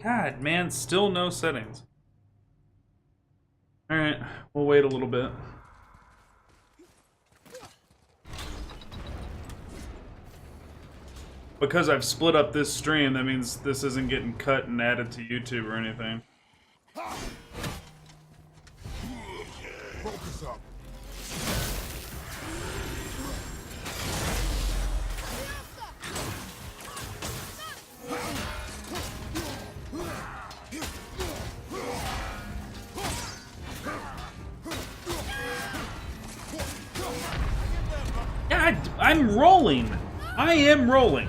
God, man, still no settings. Alright, we'll wait a little bit. Because I've split up this stream, that means this isn't getting cut and added to YouTube or anything. Focus up. God, I'm rolling. I am rolling.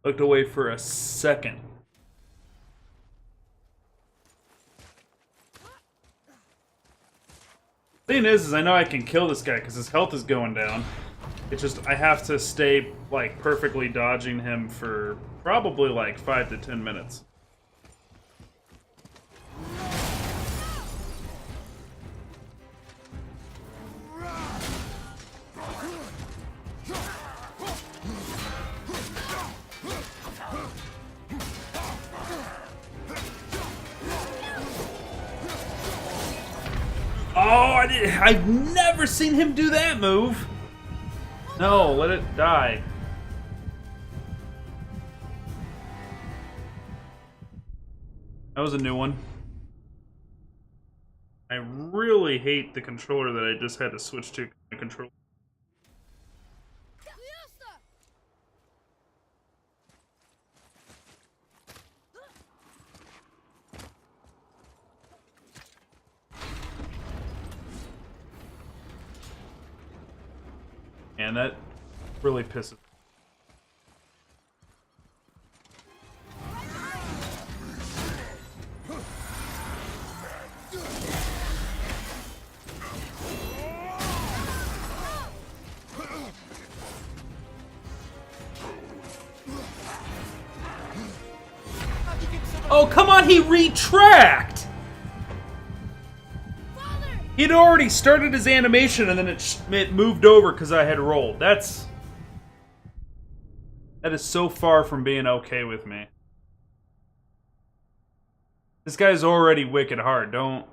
Looked away for a second. Thing is I know I can kill this guy because his health is going down. It's just I have to stay like perfectly dodging him for probably like 5 to 10 minutes. Oh, I've never seen him do that move. No, let it die. That was a new one. I really hate the controller that I just had to switch to the controller. And that really pisses. Oh, come on, he retract! He'd already started his animation and then it moved over because I had rolled. That is so far from being okay with me. This guy's already wicked hard, don't...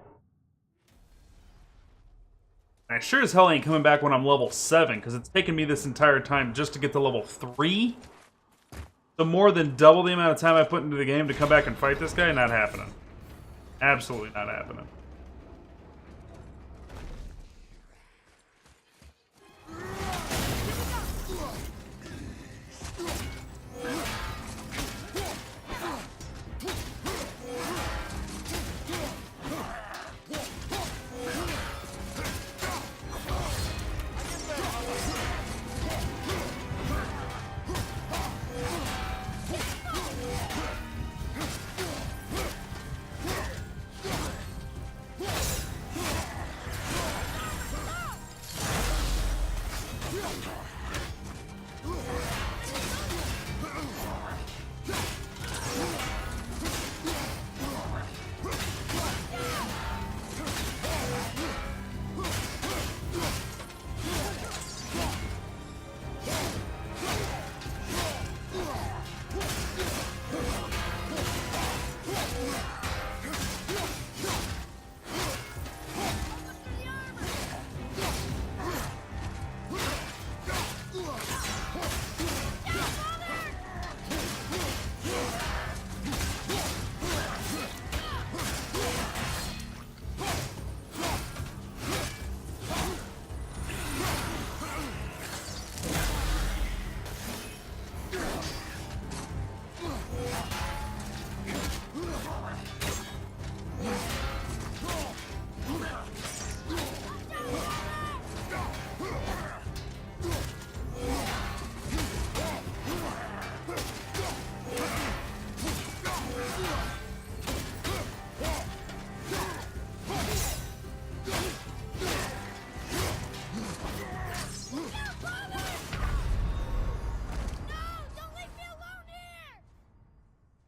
I sure as hell ain't coming back when I'm level 7, because it's taken me this entire time just to get to level 3? So more than double the amount of time I put into the game to come back and fight this guy? Not happening. Absolutely not happening.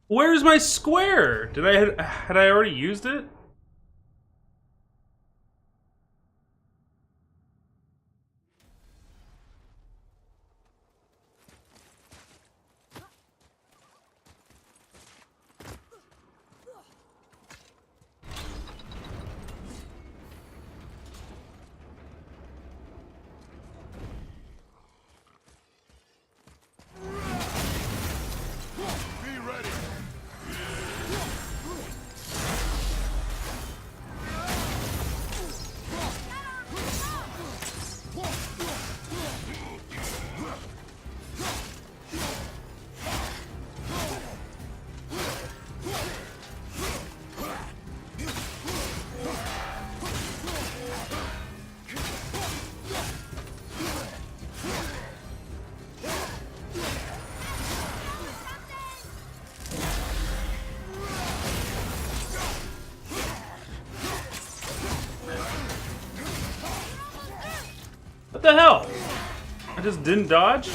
Where's my square? Had I already used it? What the hell? I just didn't dodge?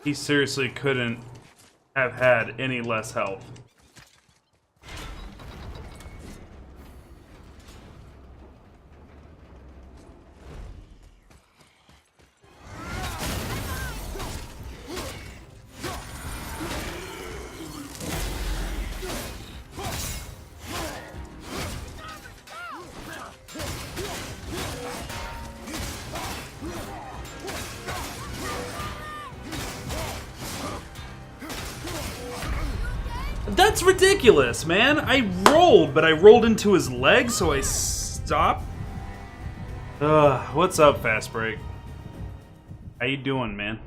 He seriously couldn't have had any less health. That's ridiculous, man. I rolled, but I rolled into his leg, so I stopped. What's up, Fast Break? How you doing, man?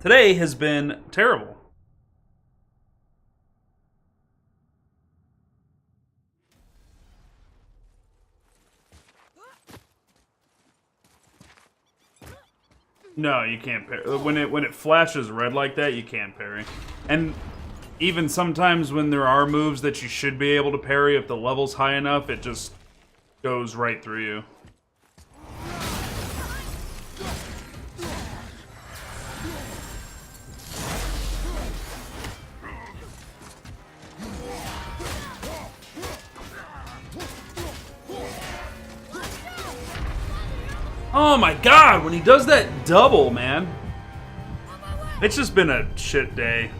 Today has been terrible. No, you can't parry. When it flashes red like that, you can't parry. And even sometimes when there are moves that you should be able to parry, if the level's high enough, it just goes right through you. Oh my god, when he does that double, man. It's just been a shit day.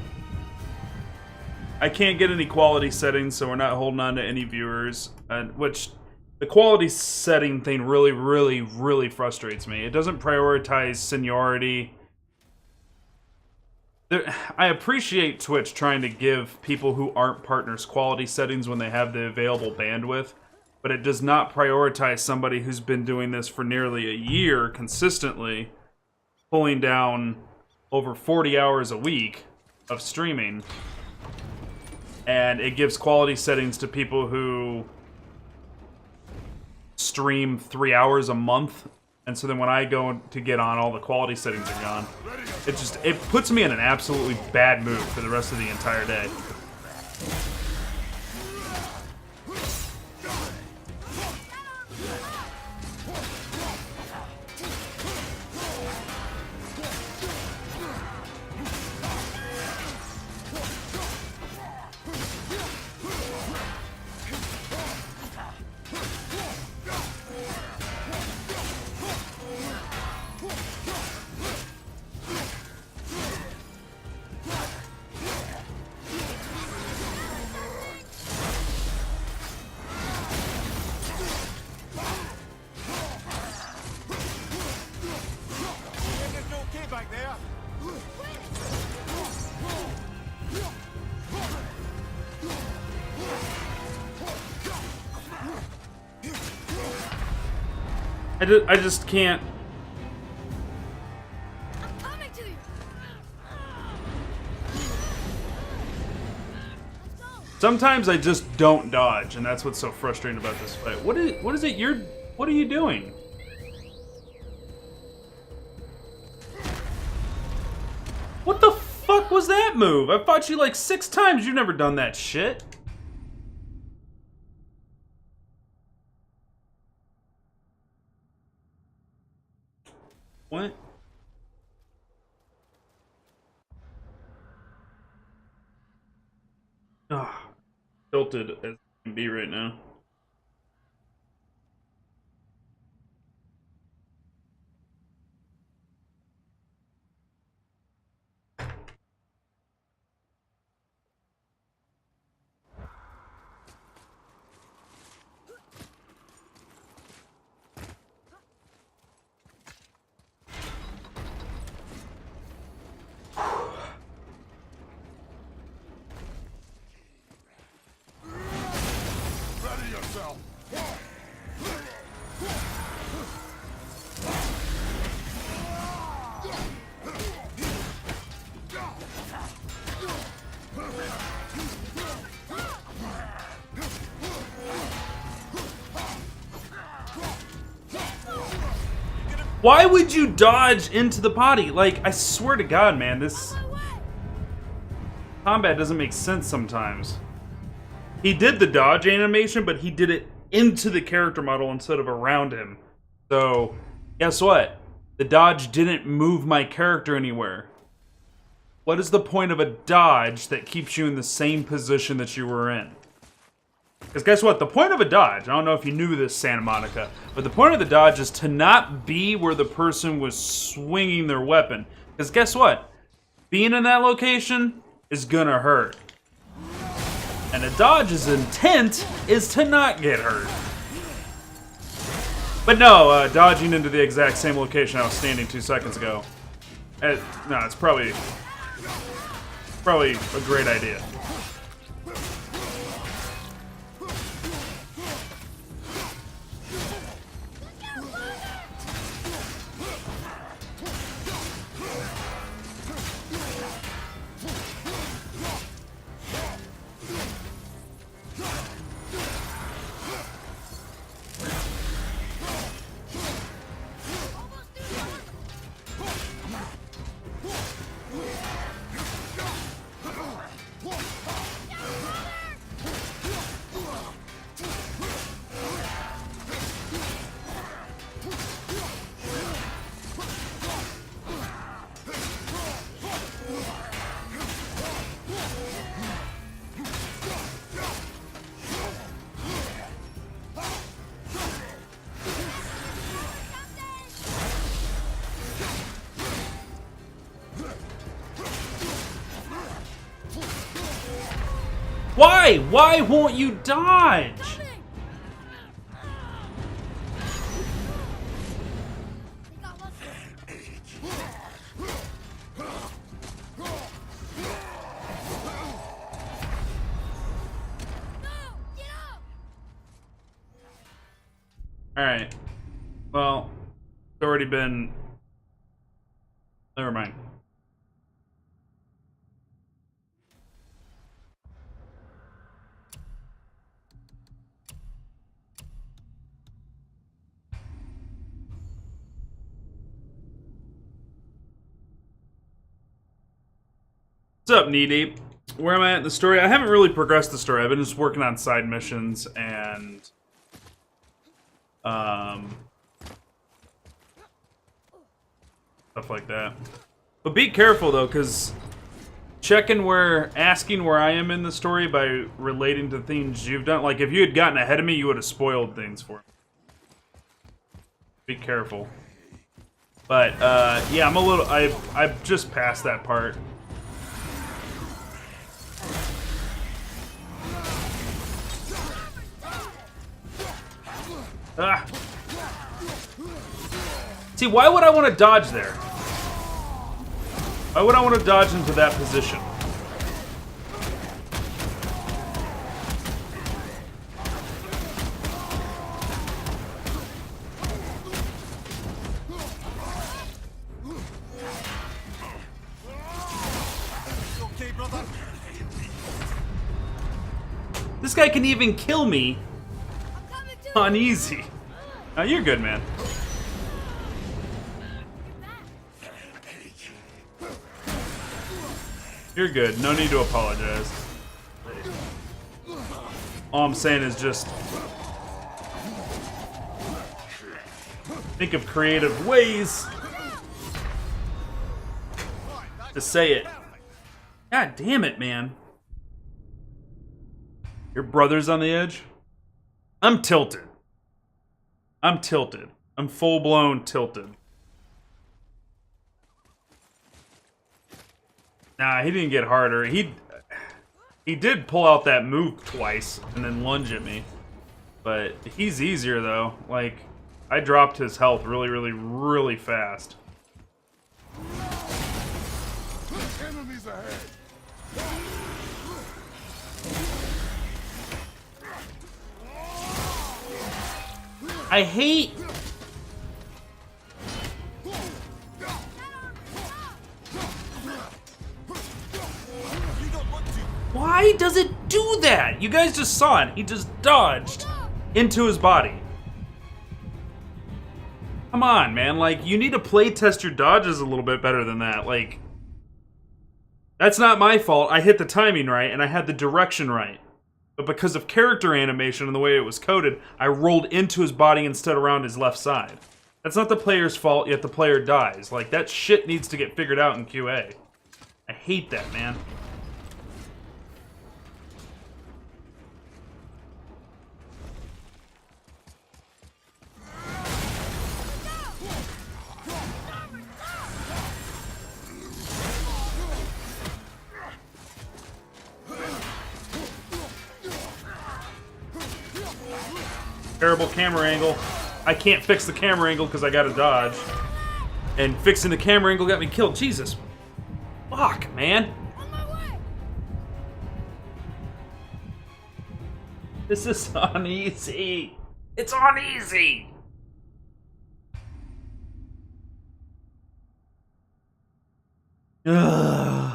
I can't get any quality settings, so we're not holding on to any viewers. Which, the quality setting thing really, really, really frustrates me. It doesn't prioritize seniority. I appreciate Twitch trying to give people who aren't partners quality settings when they have the available bandwidth. but it does not prioritize somebody who's been doing this for nearly a year consistently, pulling down over 40 hours a week of streaming. And it gives quality settings to people who stream 3 hours a month. And so then when I go to get on, all the quality settings are gone. It puts me in an absolutely bad mood for the rest of the entire day. I just can't. Sometimes I just don't dodge, and that's what's so frustrating about this fight. What are you doing? What the fuck was that move? I fought you like 6 times. You've never done that shit. What? Ah, tilted as it can be right now. Why would you dodge into the body? Like, I swear to God, man, this combat doesn't make sense sometimes. He did the dodge animation, but he did it into the character model instead of around him. So, guess what? The dodge didn't move my character anywhere. What is the point of a dodge that keeps you in the same position that you were in? Because guess what? The point of a dodge, I don't know if you knew this, Santa Monica, but the point of the dodge is to not be where the person was swinging their weapon. Because guess what? Being in that location is gonna hurt. And a dodge's intent is to not get hurt. But no, dodging into the exact same location I was standing 2 seconds ago. No, it's probably a great idea. Why? Why won't you dodge? Alright. Well, it's already been... Never mind. What's up, Knee Deep? Where am I at in the story? I haven't really progressed the story. I've been just working on side missions and... stuff like that. But be careful, though, because asking where I am in the story by relating to things you've done, like, if you had gotten ahead of me, you would have spoiled things for me. Be careful. But, yeah, I've just passed that part. Ah. See, why would I want to dodge there? Why would I want to dodge into that position? Okay, brother. This guy can even kill me on easy. Now you're good, man. You're good. No need to apologize. All I'm saying is just think of creative ways to say it. God damn it, man. Your brother's on the edge? I'm tilted. I'm tilted. I'm full-blown tilted. Nah, he didn't get harder. He did pull out that move twice and then lunge at me. But he's easier, though. Like, I dropped his health really, really, really fast. Enemies ahead. I hate... Why does it do that? You guys just saw it. He just dodged into his body. Come on, man. Like, you need to play test your dodges a little bit better than that. Like, that's not my fault. I hit the timing right, and I had the direction right. But because of character animation and the way it was coded, I rolled into his body instead around his left side. That's not the player's fault, yet the player dies. Like, that shit needs to get figured out in QA. I hate that, man. Terrible camera angle. I can't fix the camera angle because I got to dodge. And fixing the camera angle got me killed. Jesus. Fuck, man. This is uneasy. It's uneasy. Ugh.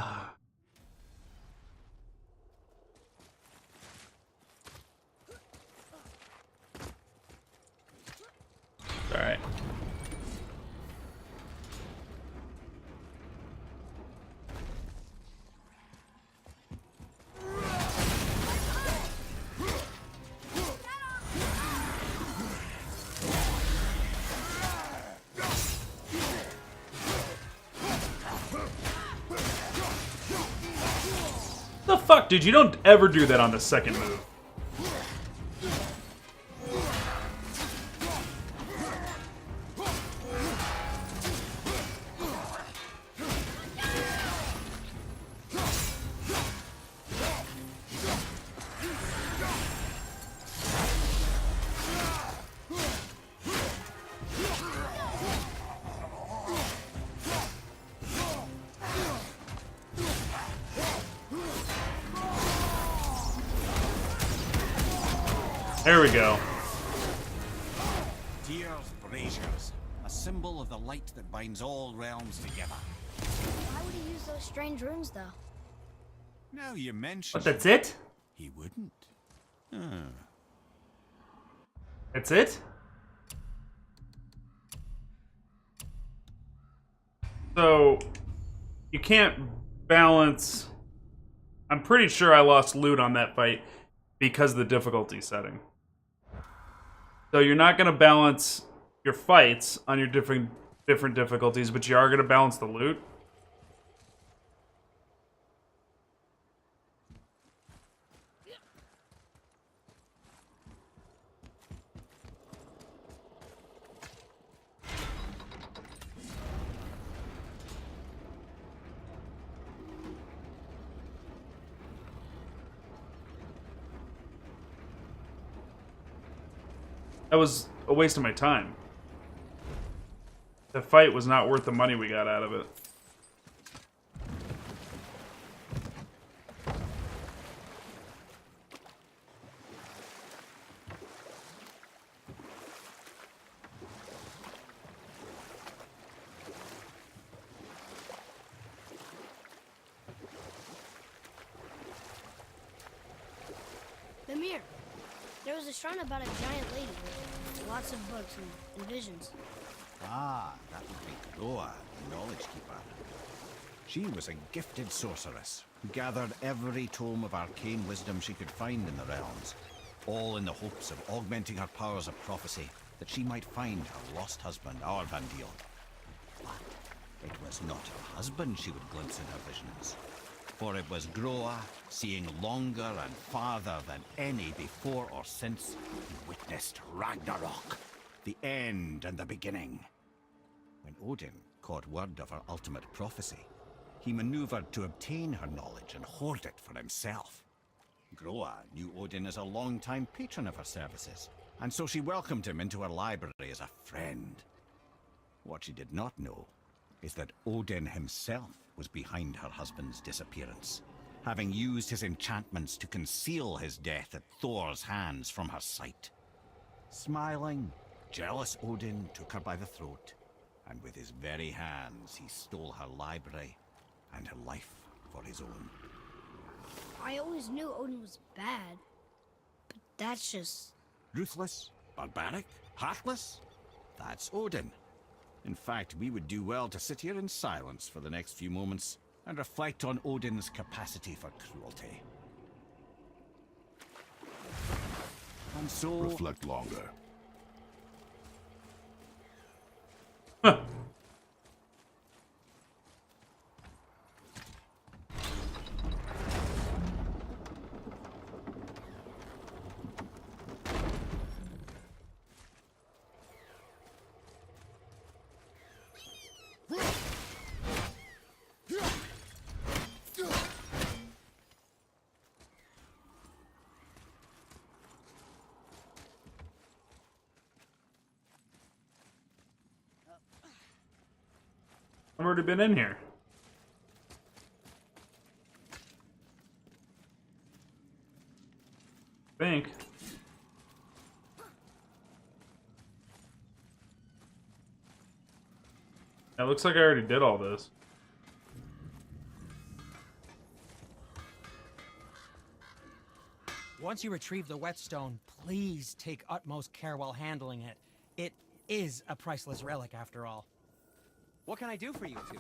All right. The fuck, dude? You don't ever do that on the second move. There we go. Tyr's braziers, a symbol of the light that binds all realms together. Why would he use those strange runes, though? Now you mention But that's it? he wouldn't. That's it? So, you can't balance... I'm pretty sure I lost loot on that fight because of the difficulty setting. So you're not going to balance your fights on your different difficulties, but you are going to balance the loot. That was a waste of my time. The fight was not worth the money we got out of it. Mimir, there was a shrine about a giant lady with lots of books and visions. Ah, that would be Groa, the Knowledge Keeper. She was a gifted sorceress who gathered every tome of arcane wisdom she could find in the realms, all in the hopes of augmenting her powers of prophecy that she might find her lost husband, Arvandil. But it was not her husband she would glimpse in her visions, for it was Groa, seeing longer and farther than any before or since, who witnessed Ragnarok, the end and the beginning. When Odin caught word of her ultimate prophecy, he maneuvered to obtain her knowledge and hoard it for himself. Groa knew Odin as a long-time patron of her services, and so she welcomed him into her library as a friend. What she did not know is that Odin himself was behind her husband's disappearance, having used his enchantments to conceal his death at Thor's hands from her sight. Smiling, jealous Odin took her by the throat, and with his very hands he stole her library and her life for his own. I always knew Odin was bad, but that's just... Ruthless, barbaric, heartless? That's Odin. In fact, we would do well to sit here in silence for the next few moments and reflect on Odin's capacity for cruelty. And so... Reflect longer. Huh. I've already been in here. I think. It looks like I already did all this. Once you retrieve the whetstone, please take utmost care while handling it. It is a priceless relic, after all. What can I do for you two?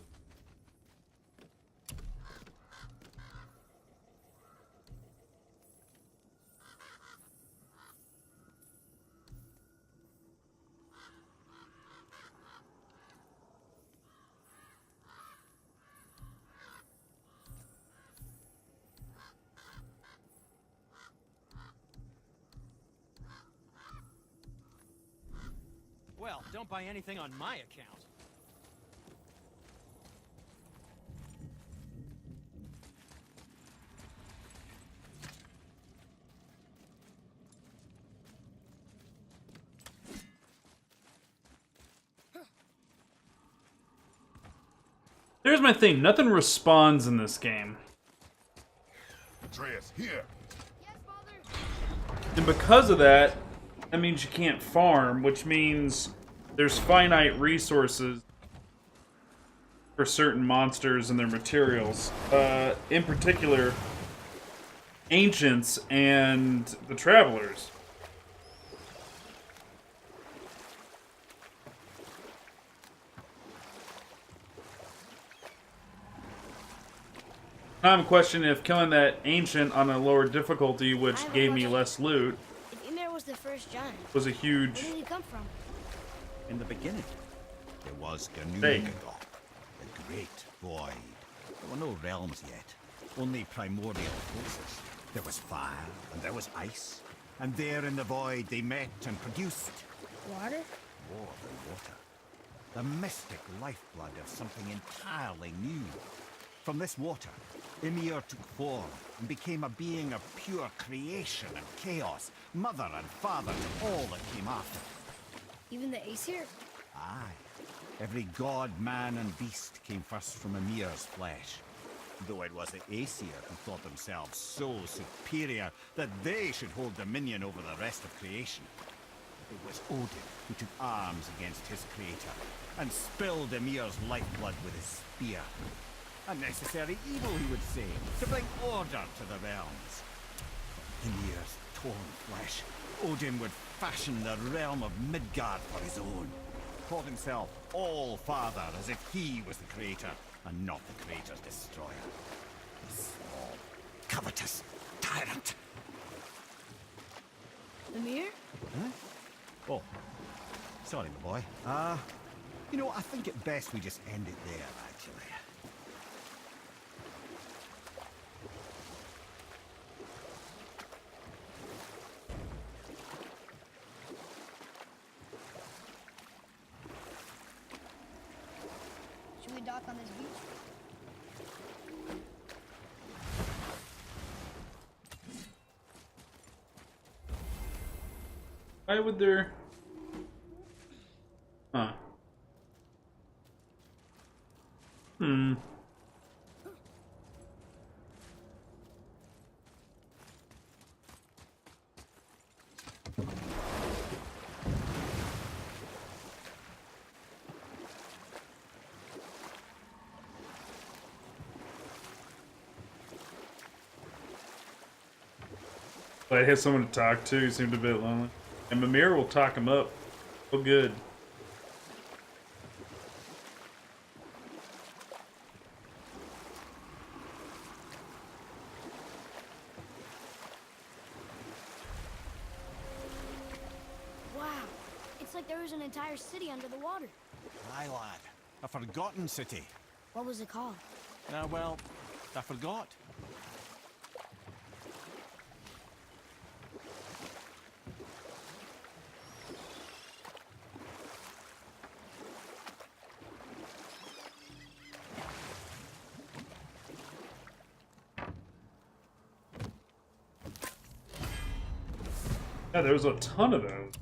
Well, don't buy anything on my account. Here's my thing. Nothing respawns in this game. Atreus, here. Yes, Father? And because of that, that means you can't farm, which means there's finite resources for certain monsters and their materials. In particular, ancients and the travelers. I'm questioning if killing that ancient on a lower difficulty, which gave me less loot, If Ymir was the first giant, was a where huge did he come from? In the beginning, there was Fake. Ganugagok, the Great Void. There were no realms yet, only primordial forces. There was fire, and there was ice. And there in the void they met and produced Water? more than water. The mystic lifeblood of something entirely new. From this water, Ymir took form and became a being of pure creation and chaos, mother and father to all that came after. Even the Aesir? Aye. Every god, man, and beast came first from Ymir's flesh. Though it was the Aesir who thought themselves so superior that they should hold dominion over the rest of creation. It was Odin who took arms against his creator and spilled Ymir's lifeblood with his spear. A necessary evil, he would say, to bring order to the realms. In Ymir's torn flesh, Odin would fashion the realm of Midgard for his own. Called himself All-Father, as if he was the creator, and not the creator's destroyer. A small, covetous tyrant. Ymir? Huh? Oh, sorry, my boy. You know, I think it best we just end it there, actually. Should we dock on this beach? Why would there... Huh. Hmm. I had someone to talk to. He seemed a bit lonely. And Mimir will talk him up. Oh, good. Wow. It's like there was an entire city under the water. Aye, lad. A forgotten city. What was it called? Well, I forgot. Yeah, there was a ton of those.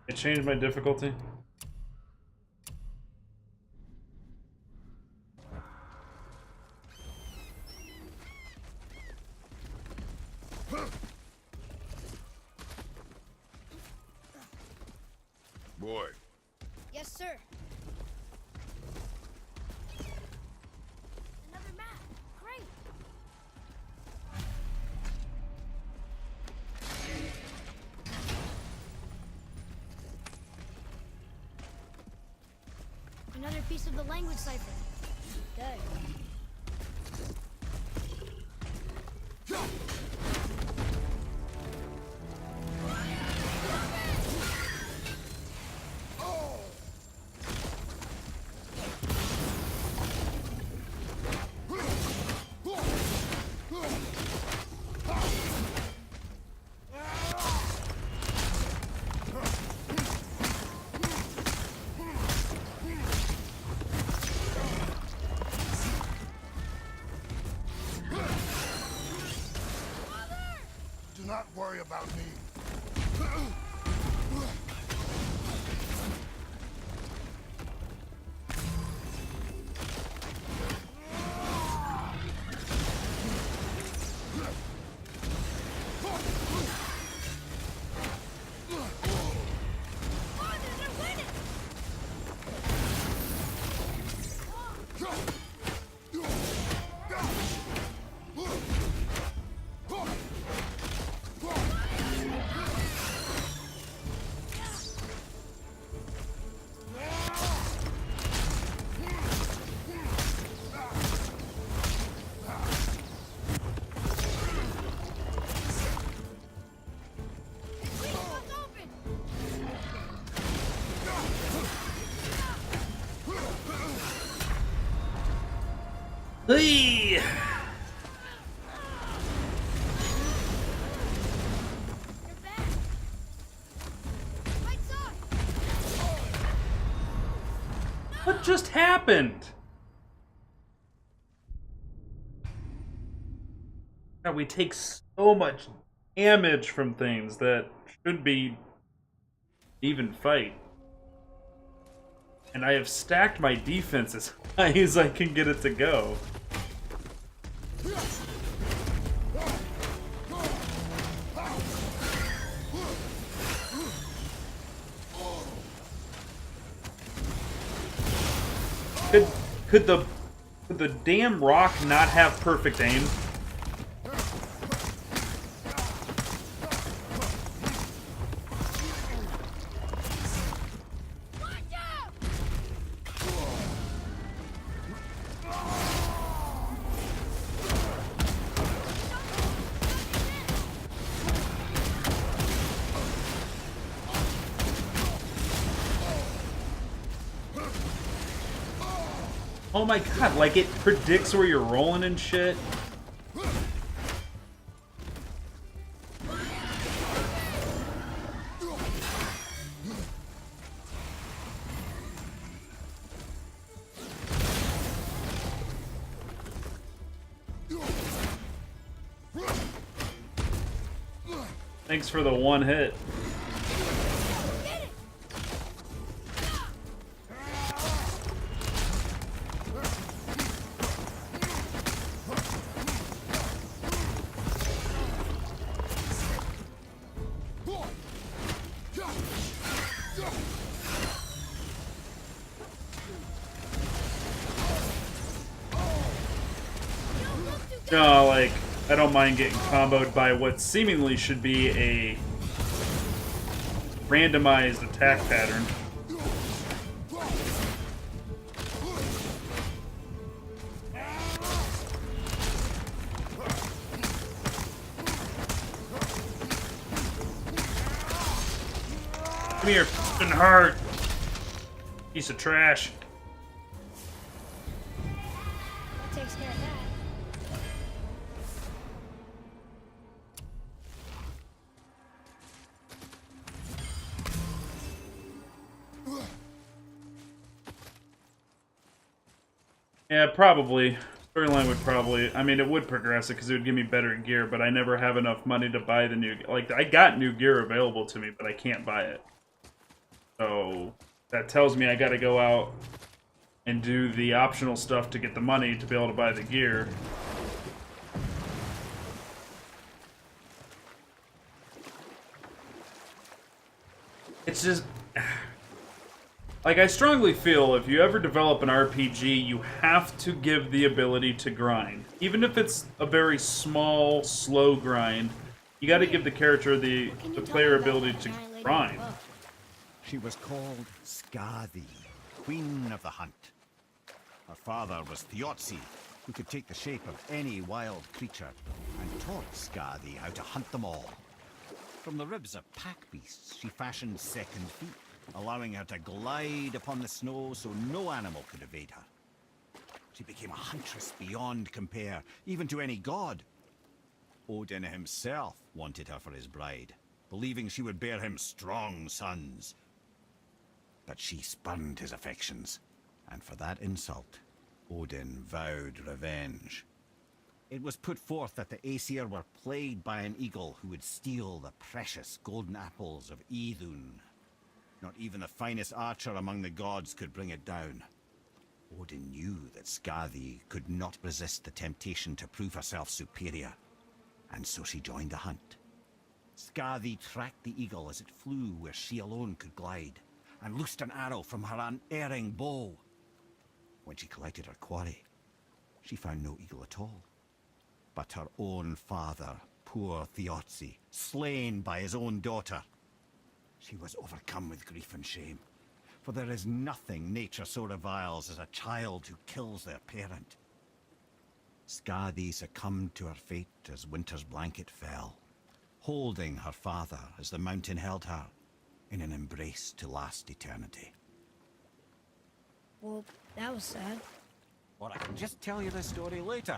It changed my difficulty. Boy, Yes, sir. Another map. Great. Another piece of the language cipher. Good. do not worry about me. Hey! You're back. Right side. What just happened? God, we take so much damage from things that should be even fight. And I have stacked my defense as high as I can get it to go. Could the damn rock not have perfect aim? Watch out! Oh my god, like it predicts where you're rolling and shit. Thanks for the one hit. Get it! No, like, I don't mind getting comboed by what seemingly should be a randomized attack pattern. Come here, f***ing heart. Piece of trash. That takes care of that. Yeah, probably. Storyline would probably... I mean, it would progress it because it would give me better gear, but I never have enough money to buy the new... Like, I got new gear available to me, but I can't buy it. So, that tells me I gotta go out and do the optional stuff to get the money to be able to buy the gear. It's just... Like, I strongly feel if you ever develop an RPG, you have to give the ability to grind. Even if it's a very small, slow grind, you gotta give the character the player ability to grind. She was called Skadi, Queen of the Hunt. Her father was Thiotzi, who could take the shape of any wild creature, and taught Skadi how to hunt them all. From the ribs of pack beasts, she fashioned second feet, allowing her to glide upon the snow so no animal could evade her. She became a huntress beyond compare, even to any god. Odin himself wanted her for his bride, believing she would bear him strong sons. But she spurned his affections, and for that insult, Odin vowed revenge. It was put forth that the Aesir were plagued by an eagle who would steal the precious golden apples of Idun. Not even the finest archer among the gods could bring it down. Odin knew that Skadi could not resist the temptation to prove herself superior, and so she joined the hunt. Skadi tracked the eagle as it flew where she alone could glide, and loosed an arrow from her unerring bow. When she collected her quarry, she found no eagle at all, but her own father, poor Thiotzi, slain by his own daughter. She was overcome with grief and shame, for there is nothing nature so reviles as a child who kills their parent. Skadi succumbed to her fate as winter's blanket fell, holding her father as the mountain held her in an embrace to last eternity. Well, that was sad. Or I can just tell you the story later.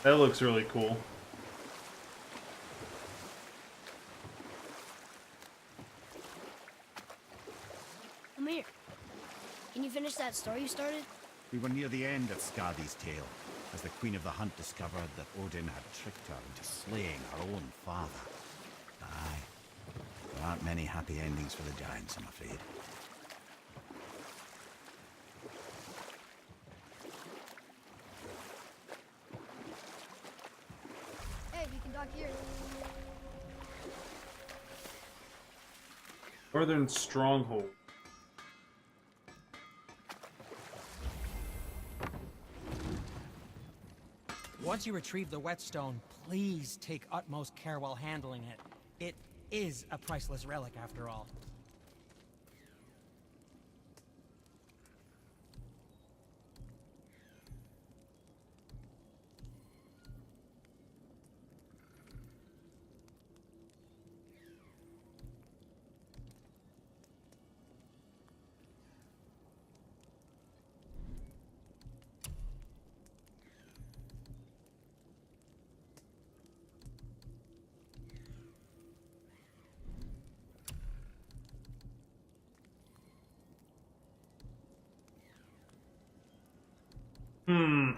That looks really cool. Amir, can you finish that story you started? We were near the end of Skadi's tale, as the Queen of the Hunt discovered that Odin had tricked her into slaying her own father. Aye, there aren't many happy endings for the giants, I'm afraid. Hey, we can dock here. Northern Stronghold. Once you retrieve the whetstone, please take utmost care while handling it. It is a priceless relic after all. Hmm.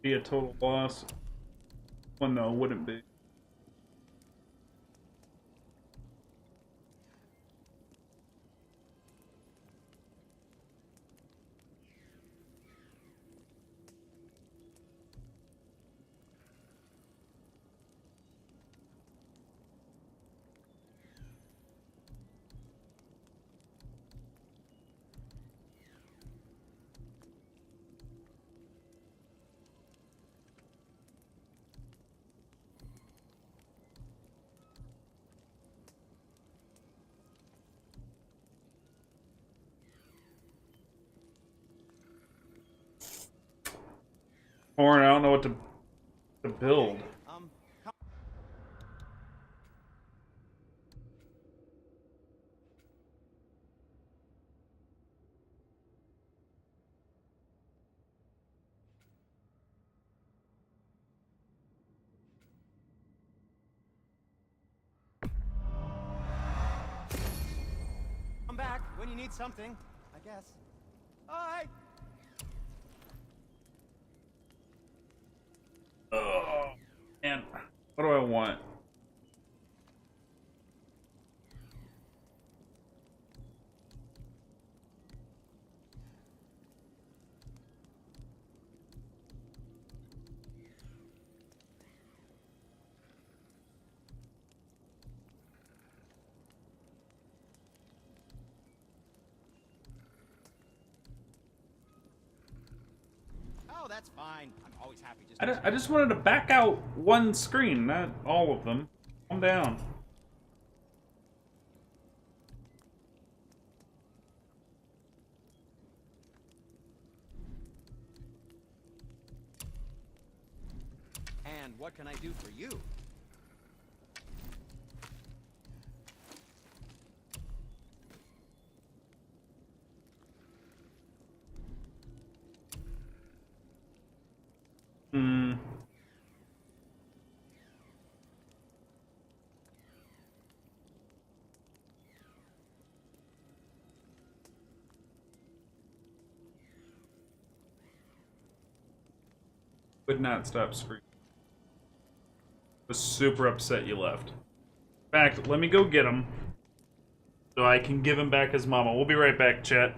Be a total loss. Well, no, it wouldn't be. Or I don't know what to build. Come back when you need something, I guess. Bye! Oh, man. What do I want? Oh, that's fine. I'm always happy just I just wanted to back out one screen, not all of them. Calm down. And what can I do for you? Hmm. Would not stop screaming. Was super upset you left. In fact, let me go get him so I can give him back his mama. We'll be right back, chat.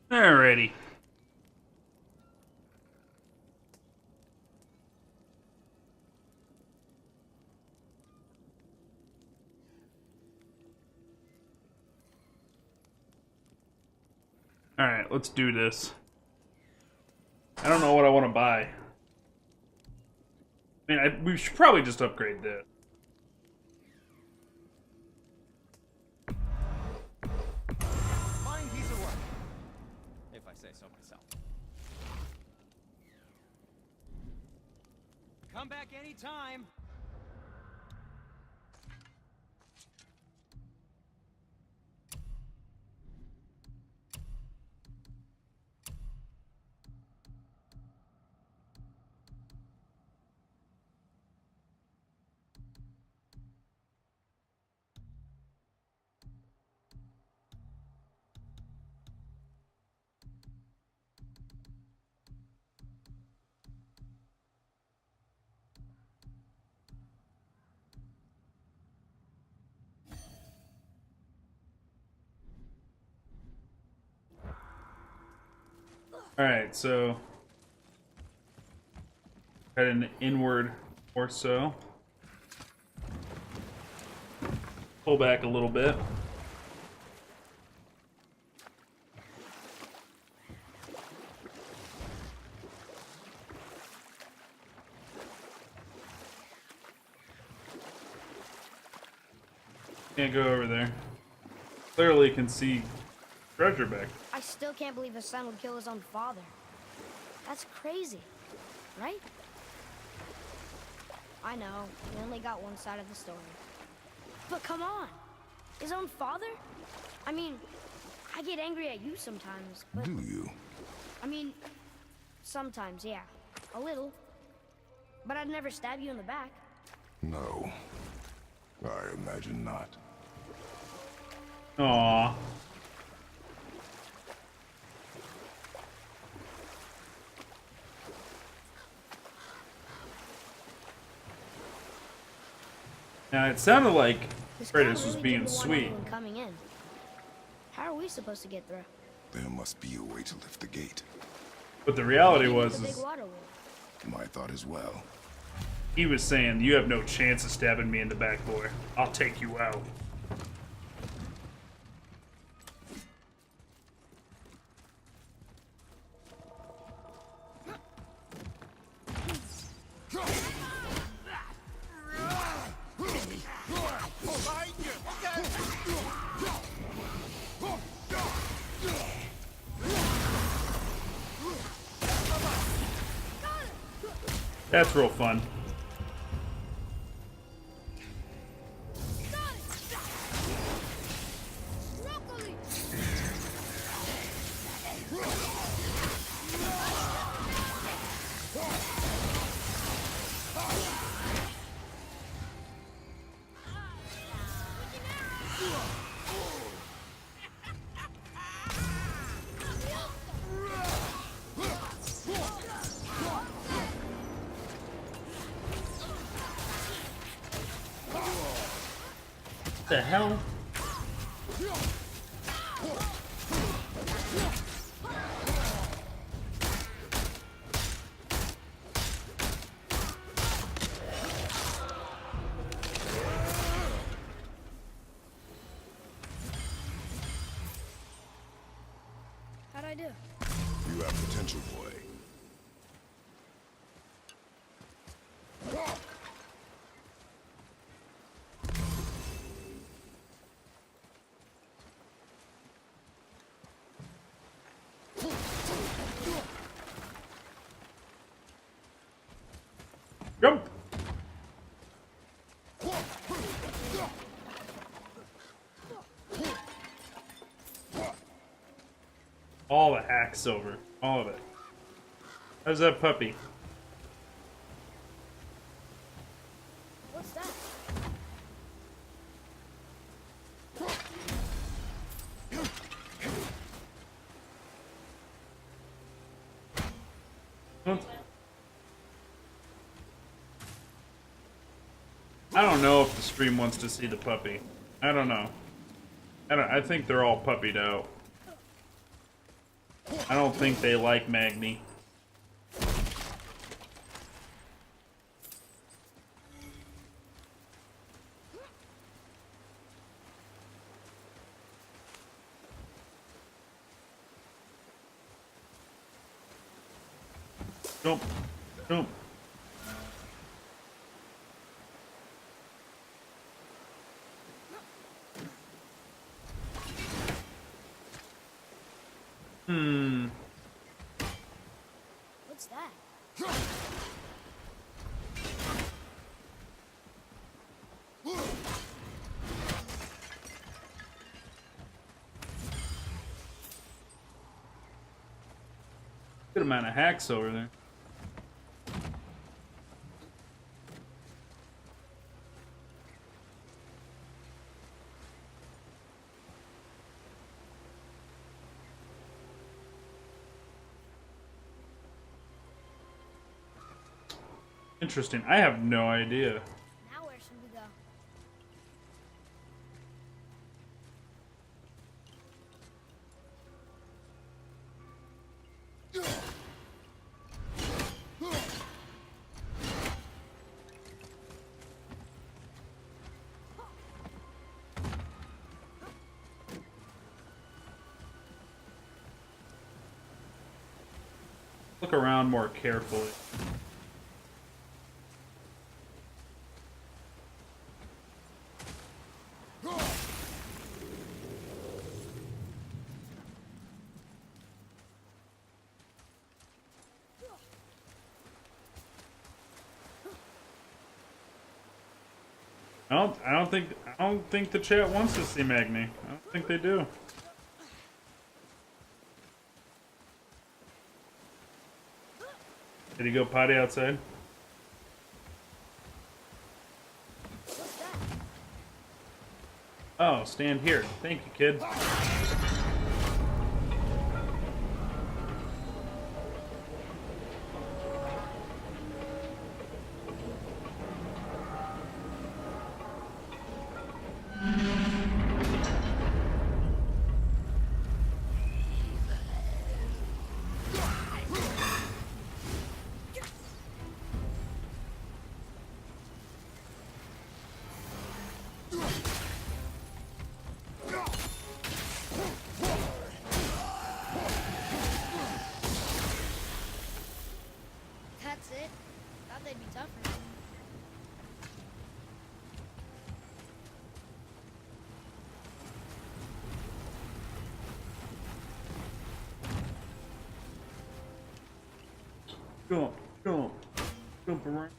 Alrighty. Alright, let's do this. I don't know what I want to buy. I mean, we should probably just upgrade this. Fine piece of work, if I say so myself. Come back anytime. Alright, so head an inward or so. Pull back a little bit. Can't go over there. Clearly can see treasure back there. I still can't believe his son would kill his own father. That's crazy, right? I know, we only got one side of the story. But come on, his own father? I mean, I get angry at you sometimes, but... Do you? I mean, sometimes, yeah. A little. But I'd never stab you in the back. No. I imagine not. Aww. Now it sounded like This guy Kratos was really being didn't want sweet. anyone coming in. How are we supposed to get through? There must be a way to lift the gate. But the reality Maybe was with a is big water wheel. My thought as well. he was saying, you have no chance of stabbing me in the back, boy. I'll take you out. That's real fun. What the hell? How'd I do? You have potential, boy. Jump! All the hack silver. All of it. How's that puppy? What's that? What? I don't know if the stream wants to see the puppy. I don't know. I think they're all puppied out. I don't think they like Magni. Jump. Jump. What's that? Good amount of hacks over there. Interesting. I have no idea. Now where should we go? Look around more carefully. I don't think the chat wants to see Magni. I don't think they do. Did he go potty outside? What's that? Oh, stand here. Thank you, kid. That's it? Thought they'd be tougher. Jump, jump, jump around.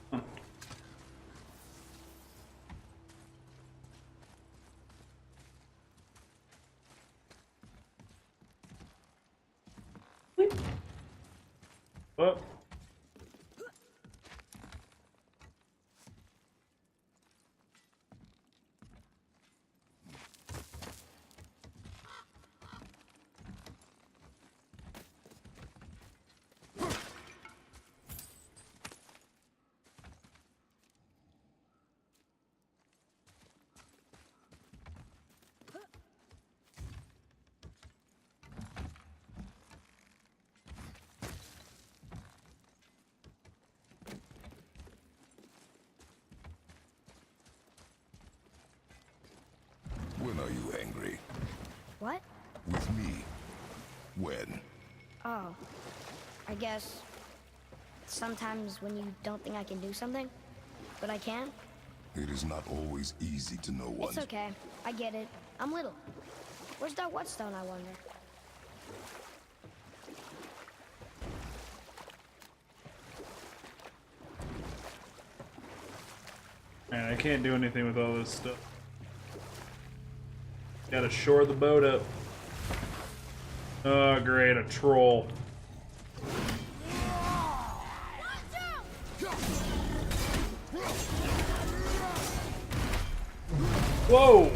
Up. When are you angry? What? With me? When? Oh. I guess sometimes when you don't think I can do something, but I can. It is not always easy to know one. It's okay. I get it. I'm little. Where's that whetstone, I wonder? Man, I can't do anything with all this stuff. Gotta shore the boat up. Oh, great, a troll. Whoa!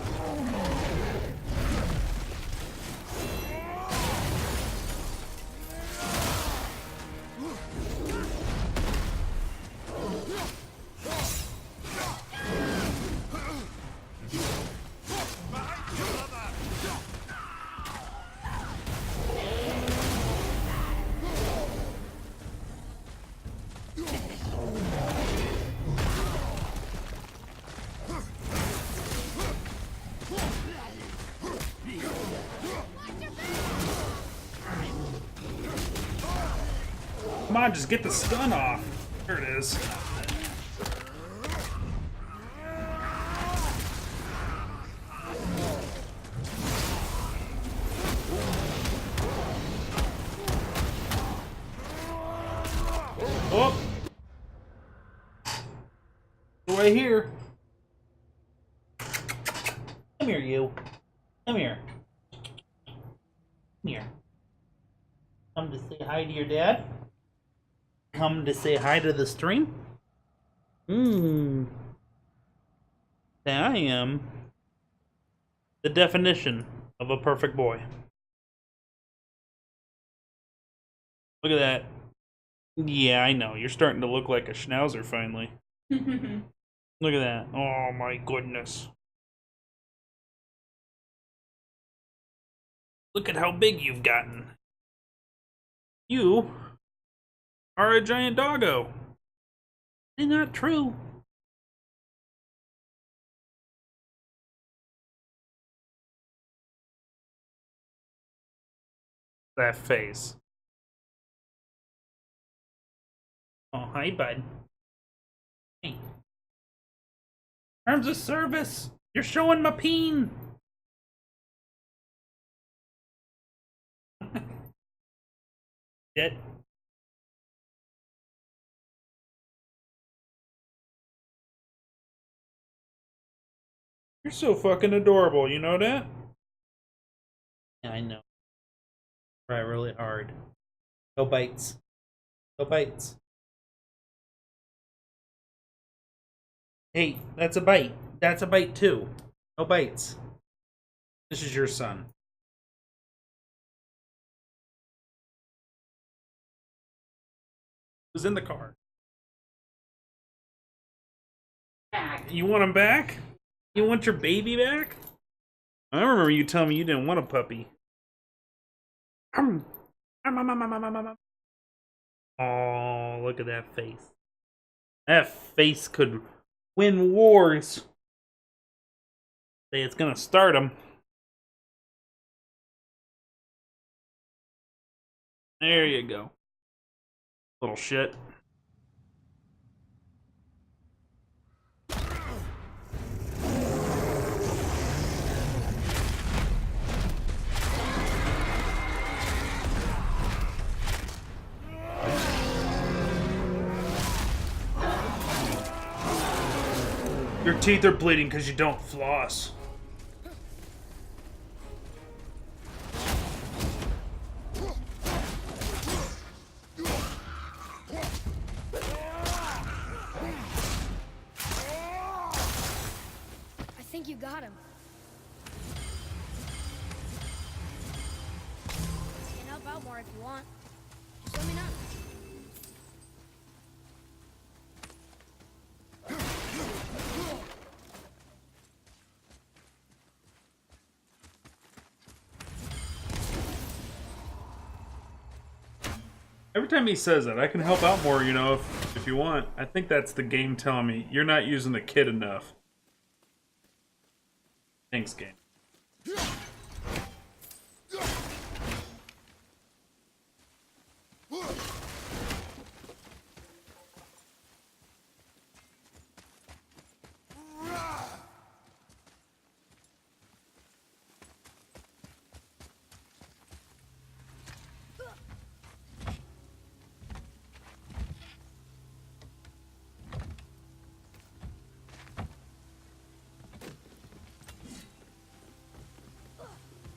Come on, just get the stun off. There it is. Oh! Right here. Come here, you. Come here. Come here. Come to say hi to your dad? Come to say hi to the stream? There I am. The definition of a perfect boy. Look at that. Yeah, I know. You're starting to look like a schnauzer finally. Look at that. Oh my goodness. Look at how big you've gotten. You are a giant doggo. Isn't that true? That face. Oh, hi, bud. Hey. Terms of service. You're showing my peen. Dead. You're so fucking adorable, you know that? Yeah, I know. Try really hard. No bites. No bites. Hey, that's a bite. That's a bite too. No bites. This is your son. Who's in the car? You want him back? You want your baby back? I remember you telling me you didn't want a puppy. Oh, look at that face. That face could win wars. Say it's gonna start them. There you go. Little shit. Your teeth are bleeding because you don't floss. I think you got him. You can help out more if you want. Just let me know. Every time he says that, I can help out more, you know, if you want. I think that's the game telling me you're not using the kid enough. Thanks, game.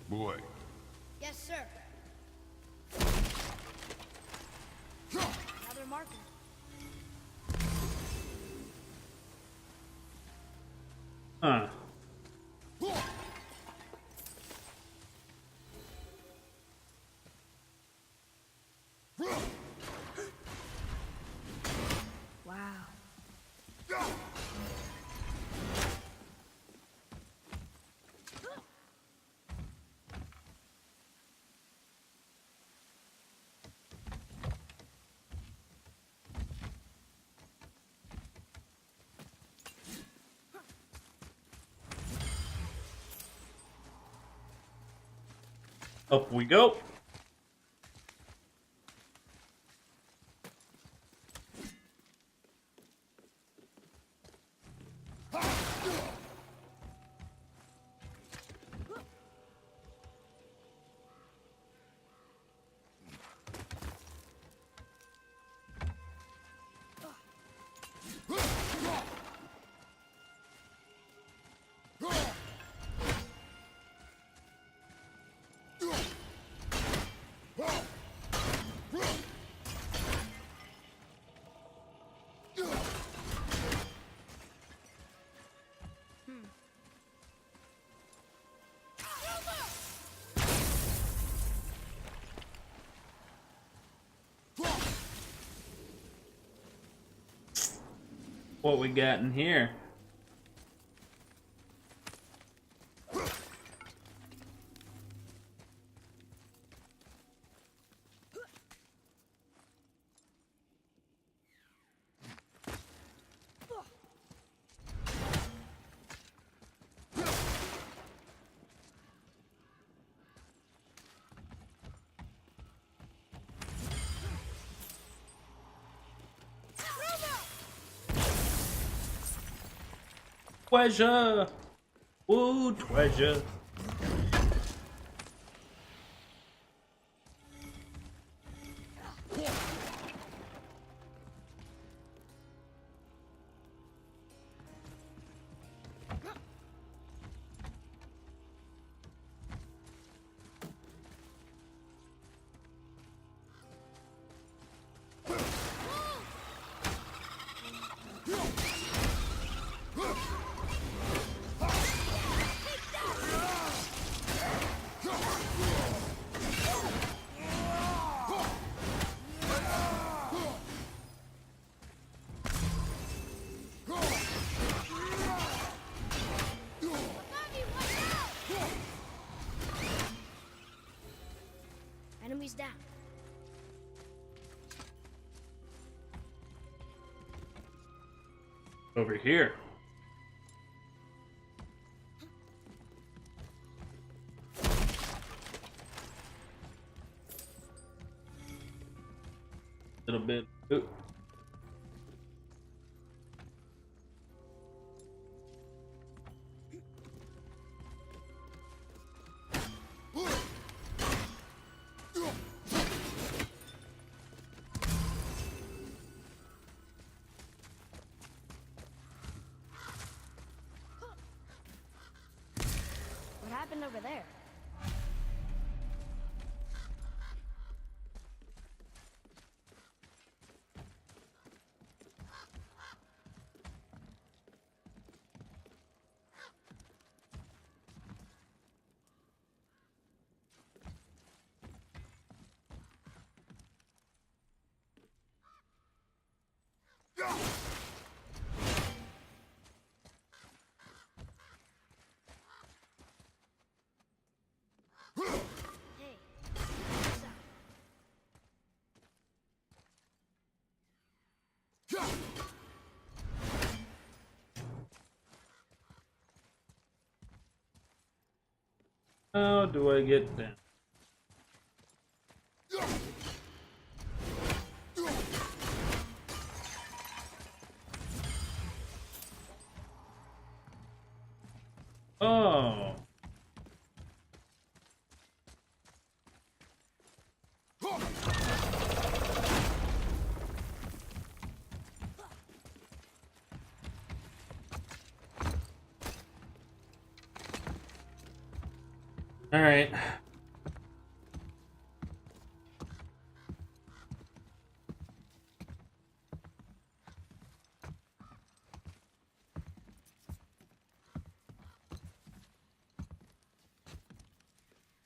Boy, Yes, sir. Another marker. Huh. Wow. Up we go. what we got in here. Treasure! Ooh, treasure. Enemies down. Over here. Little bit. Ooh. What happened over there? Hey, what's up? How do I get down? Oh. All right.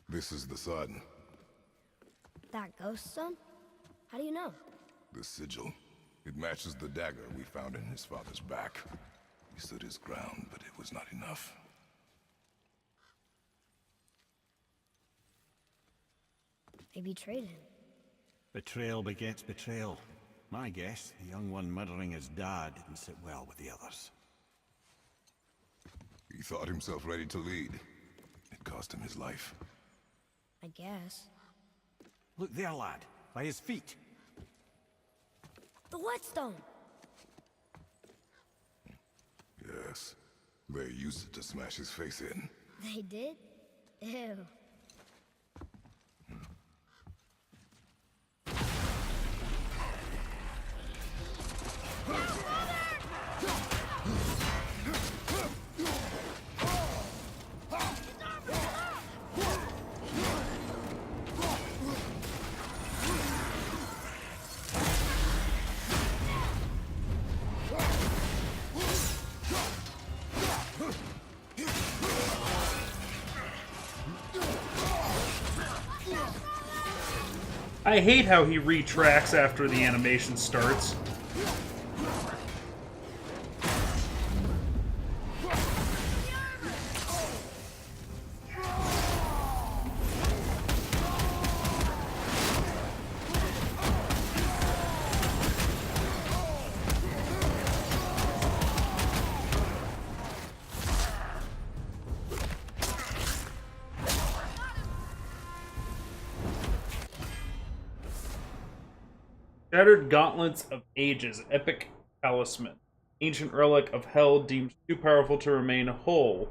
This is the sun. That ghost son? How do you know? The sigil. It matches the dagger we found in his father's back. He stood his ground, but it was not enough. They betrayed him. Betrayal begets betrayal. My guess, the young one murdering his dad didn't sit well with the others. He thought himself ready to lead. It cost him his life. I guess. Look there, lad. By his feet. The whetstone! Yes. They used it to smash his face in. They did? Ew. I hate how he retracts after the animation starts. Shattered Gauntlets of Ages, Epic Talisman. Ancient relic of hell deemed too powerful to remain whole.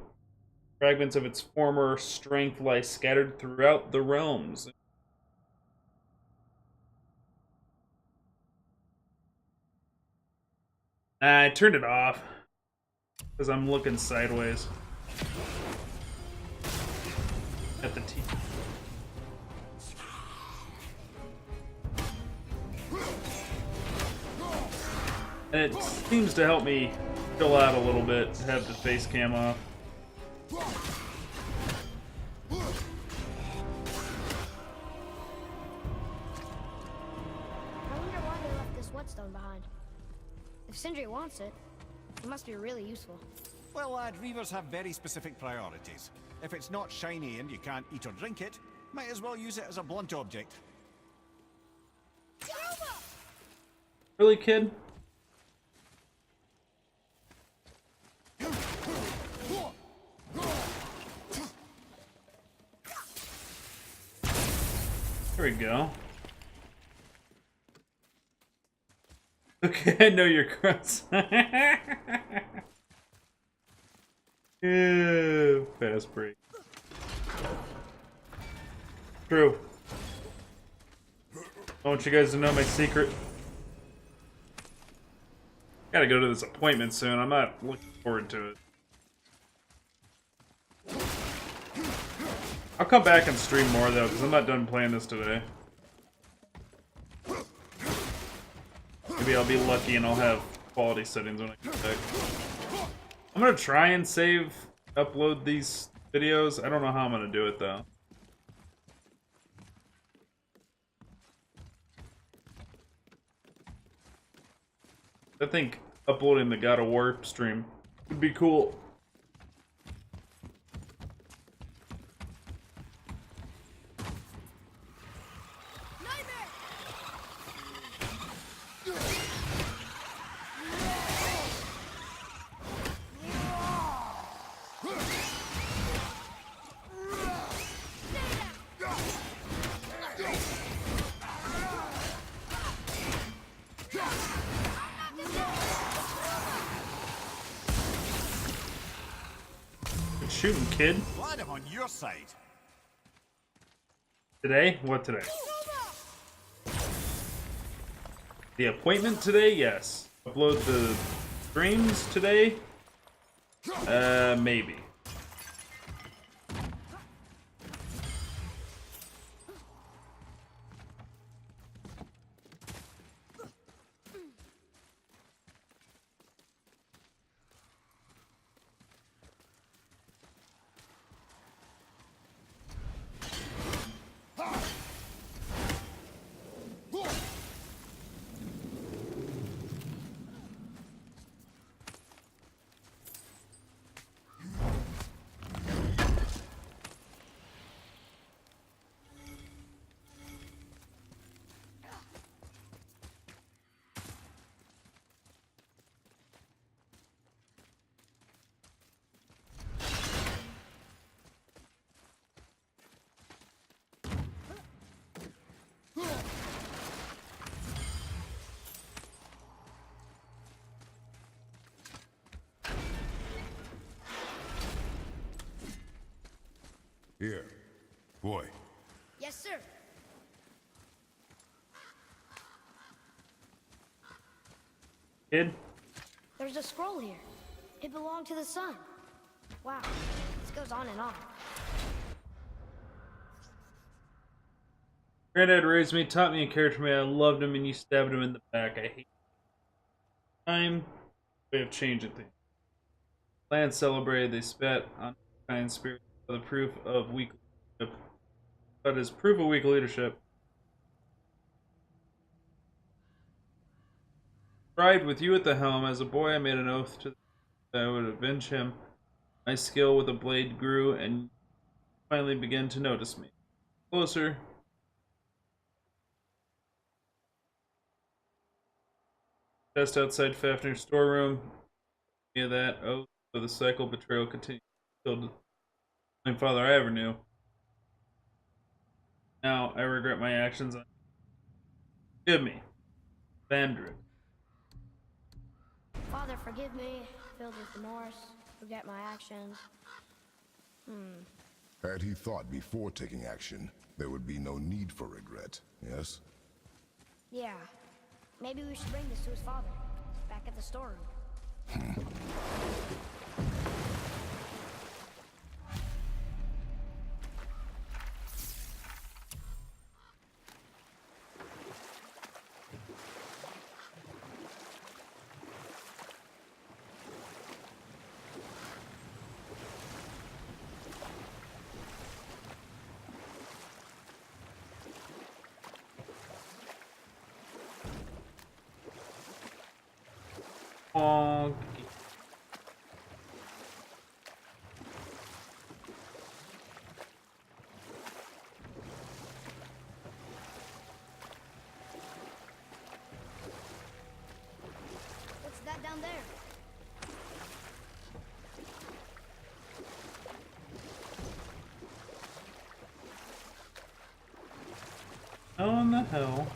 Fragments of its former strength lie scattered throughout the realms. I turned it off because I'm looking sideways at the TV. And it seems to help me chill out a little bit to have the face cam off. I wonder why they left this whetstone behind. If Sindri wants it, it must be really useful. Well, lad, reavers have very specific priorities. If it's not shiny and you can't eat or drink it, might as well use it as a blunt object. Really, kid? There we go. Okay, I know you're gross. Ew, fast break. True. I want you guys to know my secret. Gotta go to this appointment soon. I'm not looking forward to it. I'll come back and stream more though, because I'm not done playing this today. Maybe I'll be lucky and I'll have quality settings when I get back. I'm gonna try and upload these videos. I don't know how I'm gonna do it though. I think uploading the God of War stream would be cool. Shooting, kid. Glad I'm on your side. Today? What today? The appointment today? Yes. Upload the streams today? Maybe. Here. Boy. Yes, sir. Kid? There's a scroll here. It belonged to the sun. Wow, this goes on and on. Granddad raised me, taught me and cared for me. I loved him, and you stabbed him in the back. I hate time. Way of changing things. Land celebrated. They spat on kind spirit for the proof of weak leadership. But as proof of weak leadership, tried with you at the helm. As a boy, I made an oath that I would avenge him. My skill with a blade grew, and finally began to notice me. Closer. Just outside Fafnir's storeroom. Via that oath, so the cycle of betrayal continued. Killed the only father I ever knew. Now I regret my actions. Forgive me. Vandrick. Father, forgive me, filled with remorse, forget my actions. Had he thought before taking action, there would be no need for regret, yes? Yeah, maybe we should bring this to his father, back at the storeroom. Oh, What's that down there? how in the hell?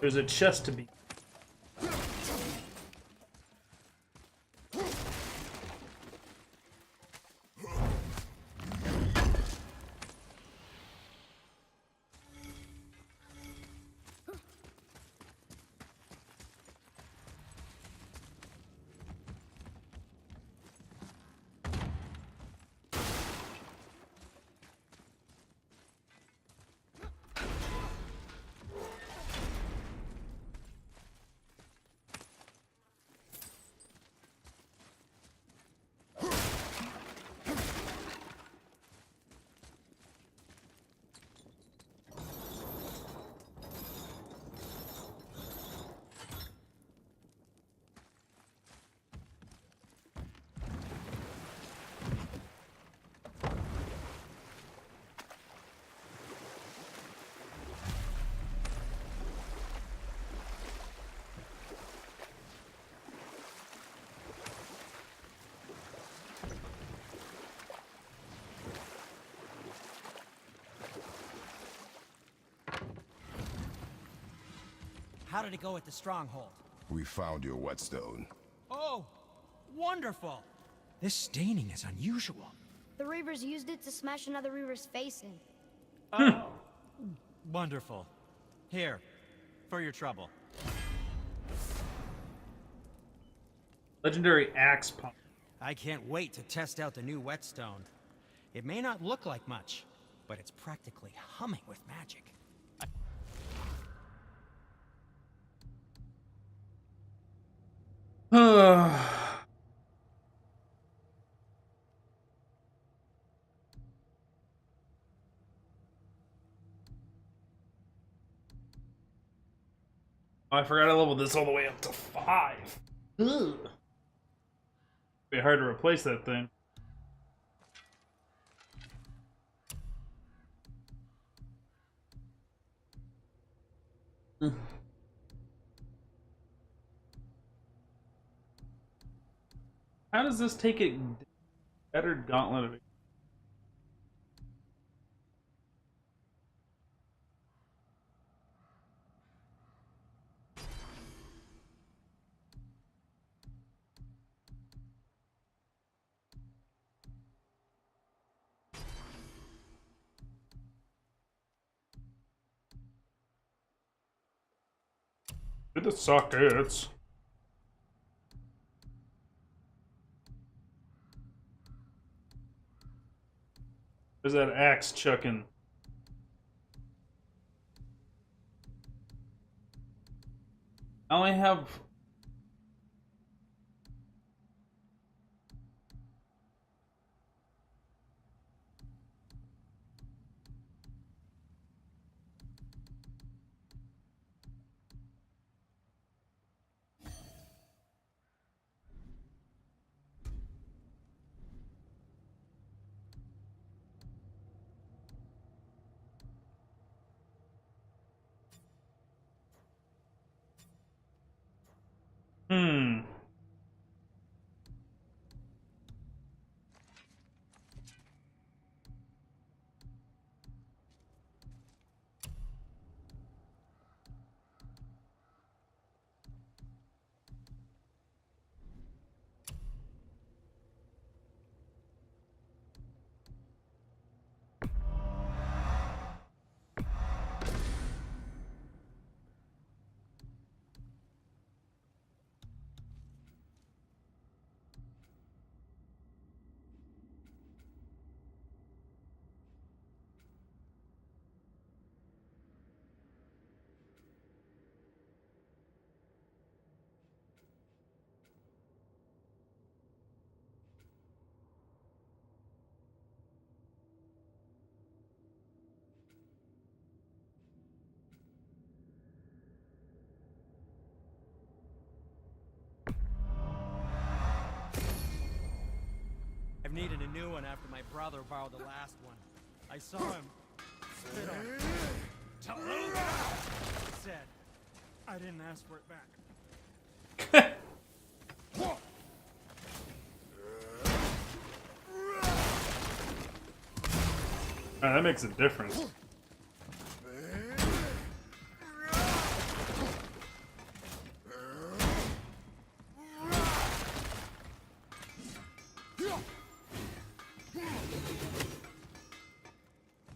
There's a chest to be. How did it go at the stronghold? We found your whetstone. Oh, wonderful! This staining is unusual. The Reavers used it to smash another Reaver's face in. Oh, wonderful. Here, for your trouble. Legendary axe pump. I can't wait to test out the new whetstone. It may not look like much, but it's practically humming with magic. I forgot I leveled this all the way up to 5. Ugh. Be hard to replace that thing. How does this take it better gauntlet of it? To the sockets. There's that axe chucking. I only have... Hmm. I've needed a new one after my brother borrowed the last one. I saw him spit on it. Tell him. He said, I didn't ask for it back. That makes a difference.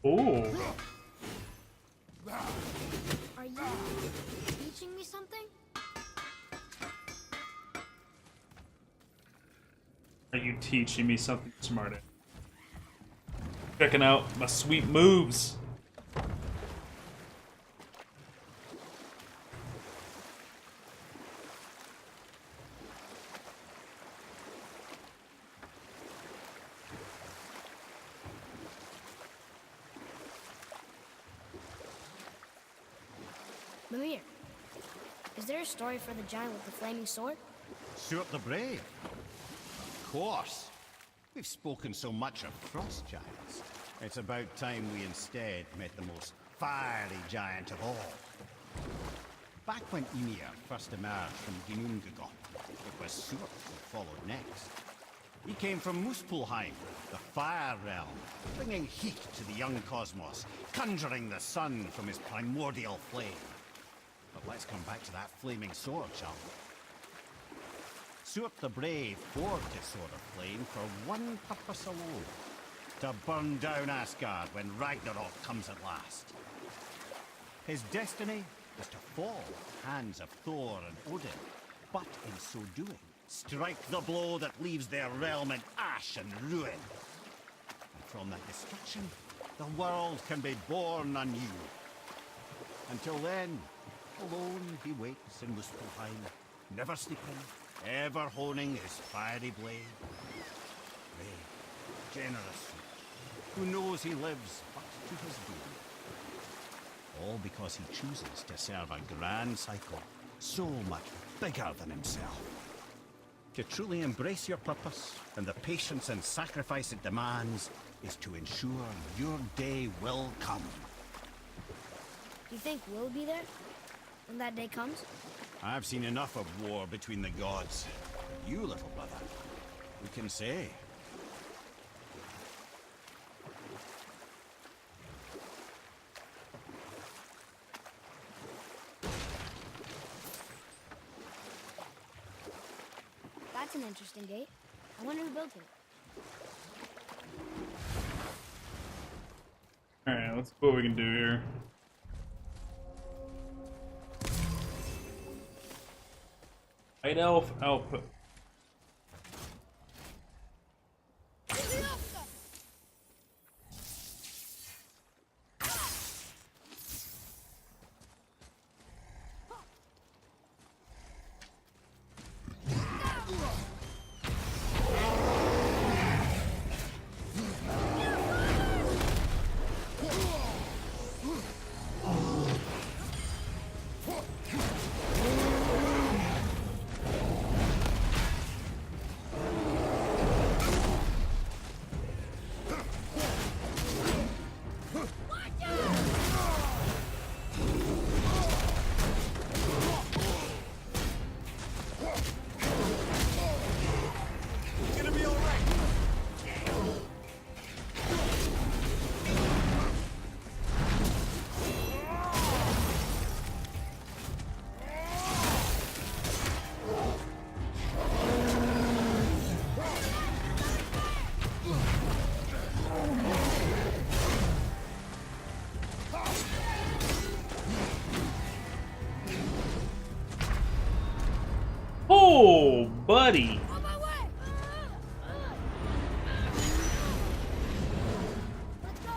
Ooh. Are you teaching me something? Are you teaching me something smart? Checking out my sweet moves. Mimir, is there a story for the giant with the flaming sword? Stuart the Brave. Of course. We've spoken so much of frost giants. It's about time we instead met the most fiery giant of all. Back when Ymir first emerged from Ginnungagap, it was Stuart who followed next. He came from Muspelheim, the fire realm, bringing heat to the young cosmos, conjuring the sun from his primordial flame. But let's come back to that flaming sword, shall we? Stuart the Brave forged his sword of flame for one purpose alone: to burn down Asgard when Ragnarok comes at last. His destiny was to fall at the hands of Thor and Odin, but in so doing, strike the blow that leaves their realm in ash and ruin. And from that destruction, the world can be born anew. Until then, alone he waits in Muspelheim, never sleeping, ever honing his fiery blade. Brave, generous, who knows he lives but to his doom. All because he chooses to serve a grand cycle so much bigger than himself. To truly embrace your purpose and the patience and sacrifice it demands is to ensure your day will come. Do you think we'll be there when that day comes? I've seen enough of war between the gods. You, little brother, who can say? That's an interesting gate. I wonder who built it. Alright, let's see what we can do here. White elf output. buddy. On my way! Let's go!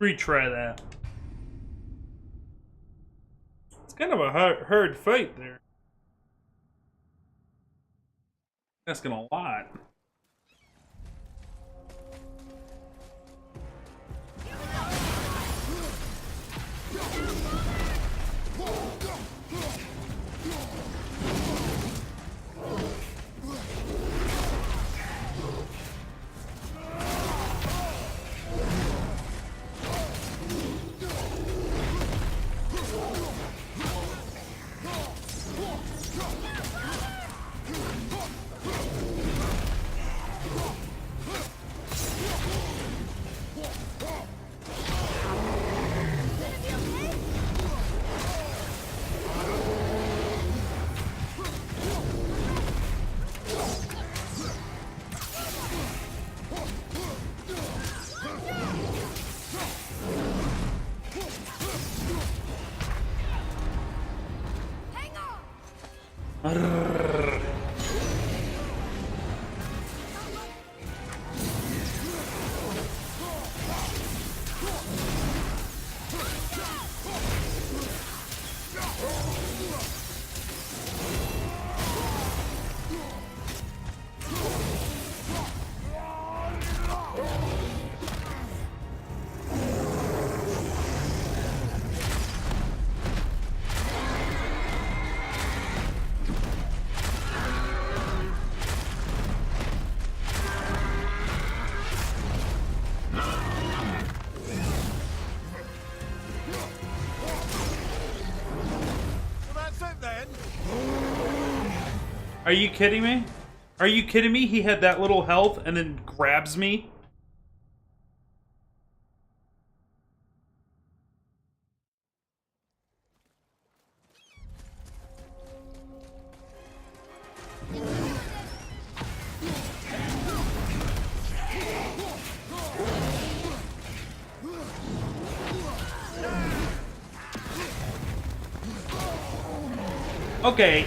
Retry that. It's kind of a hard fight there. Asking a lot. Are you kidding me? Are you kidding me? He had that little health and then grabs me? Okay.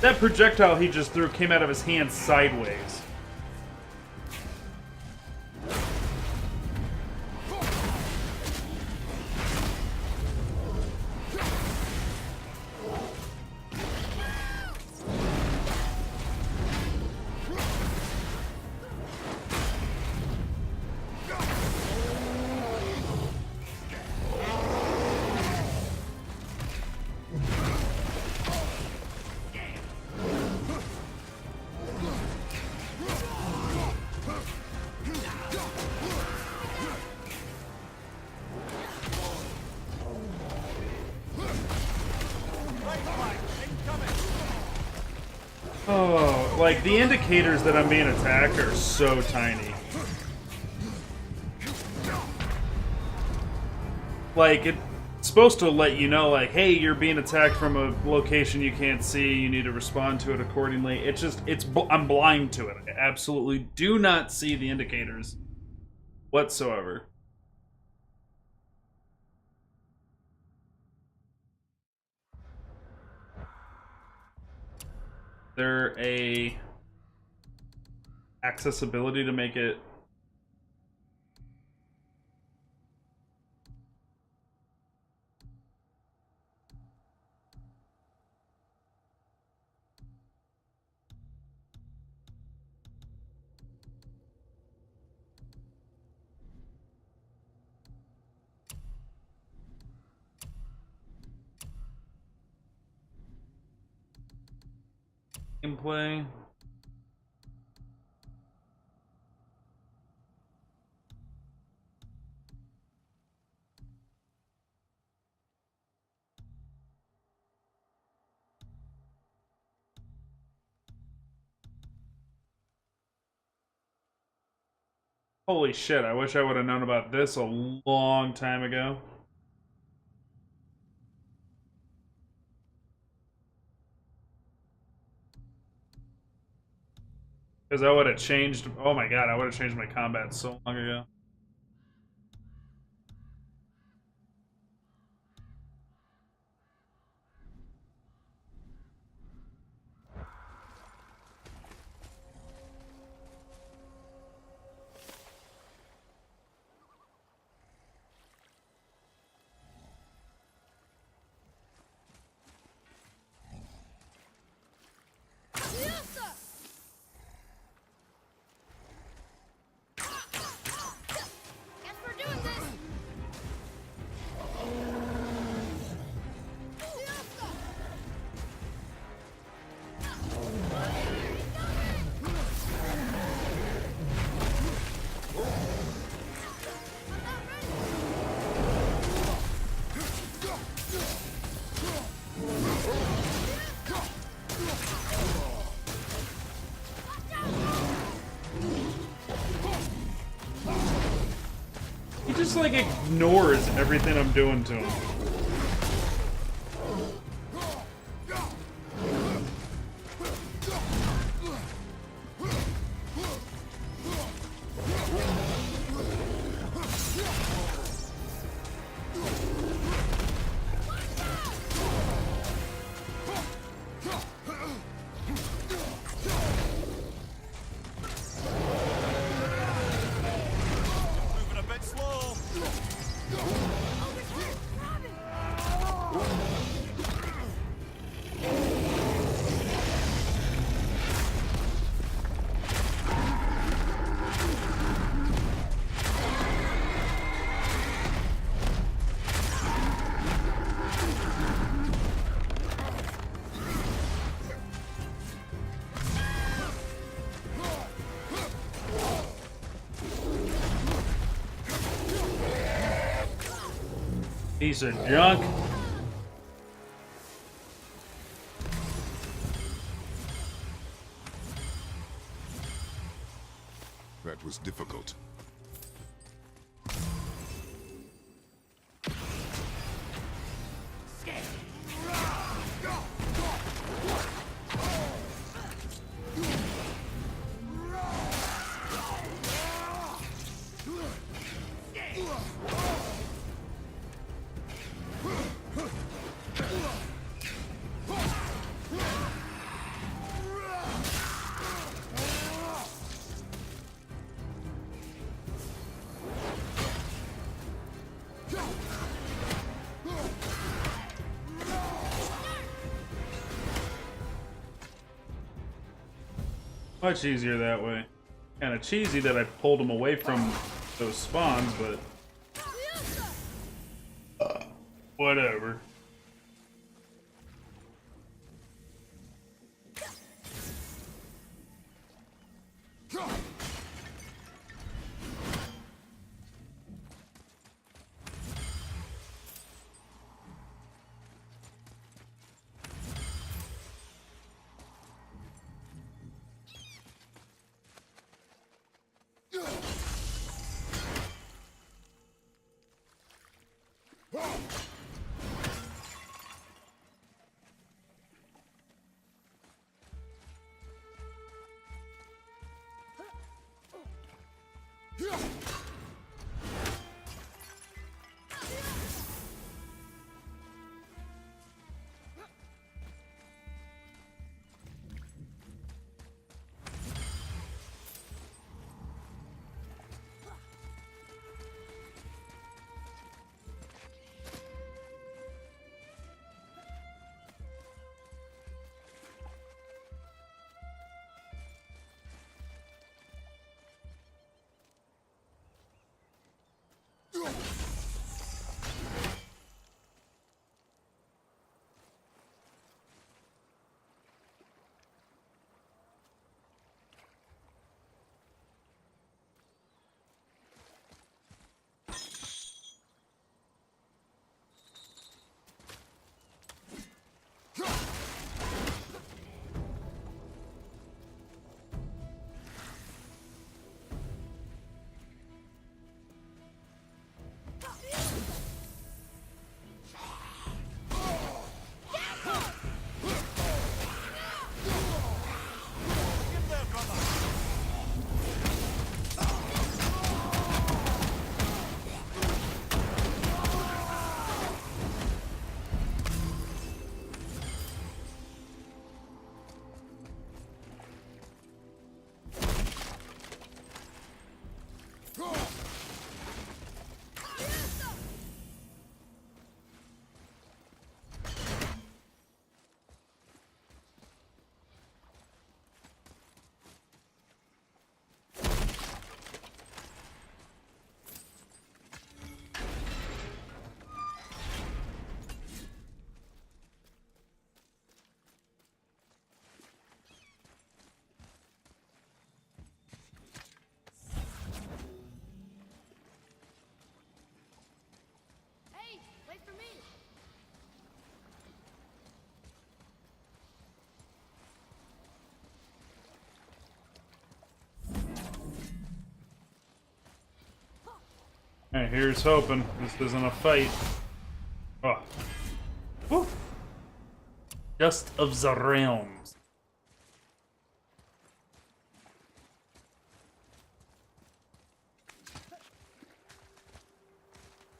That projectile he just threw came out of his hand sideways. Oh, like the indicators that I'm being attacked are so tiny. Like it's supposed to let you know, like, hey, you're being attacked from a location you can't see. You need to respond to it accordingly. It's just, I'm blind to it. I absolutely do not see the indicators whatsoever. There a accessibility to make it gameplay? Holy shit, I wish I would have known about this a long time ago. Because I would have changed... Oh my god, I would have changed my combat so long ago. Guess we're doing this. He just, like, ignores everything I'm doing to him. Moving a bit slow. Piece of junk. That was difficult. Much easier that way. Kind of cheesy that I pulled him away from those spawns, but... whatever. Alright, here's hoping. This isn't a fight. Oh. Woo. Just of the realms.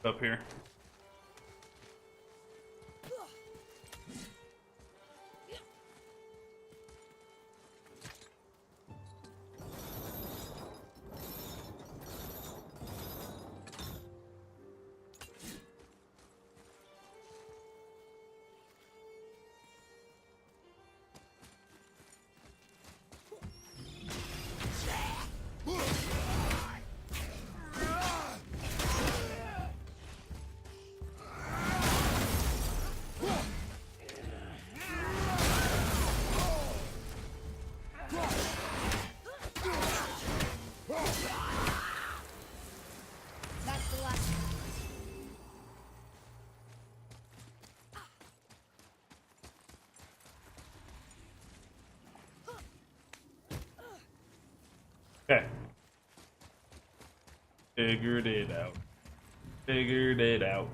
Up here. That's the last. Okay. Figured it out. Figured it out.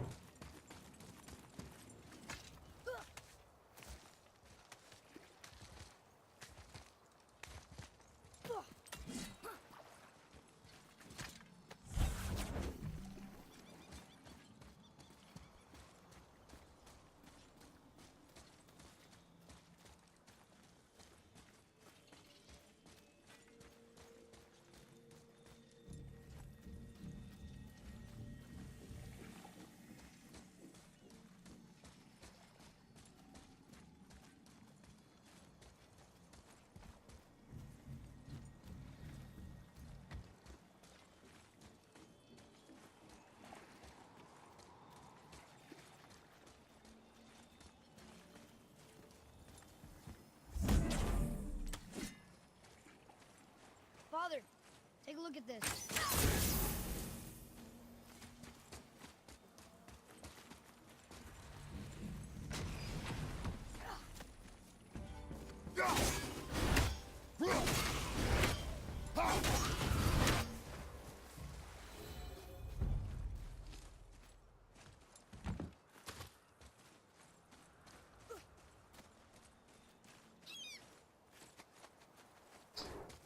Father, take a look at this.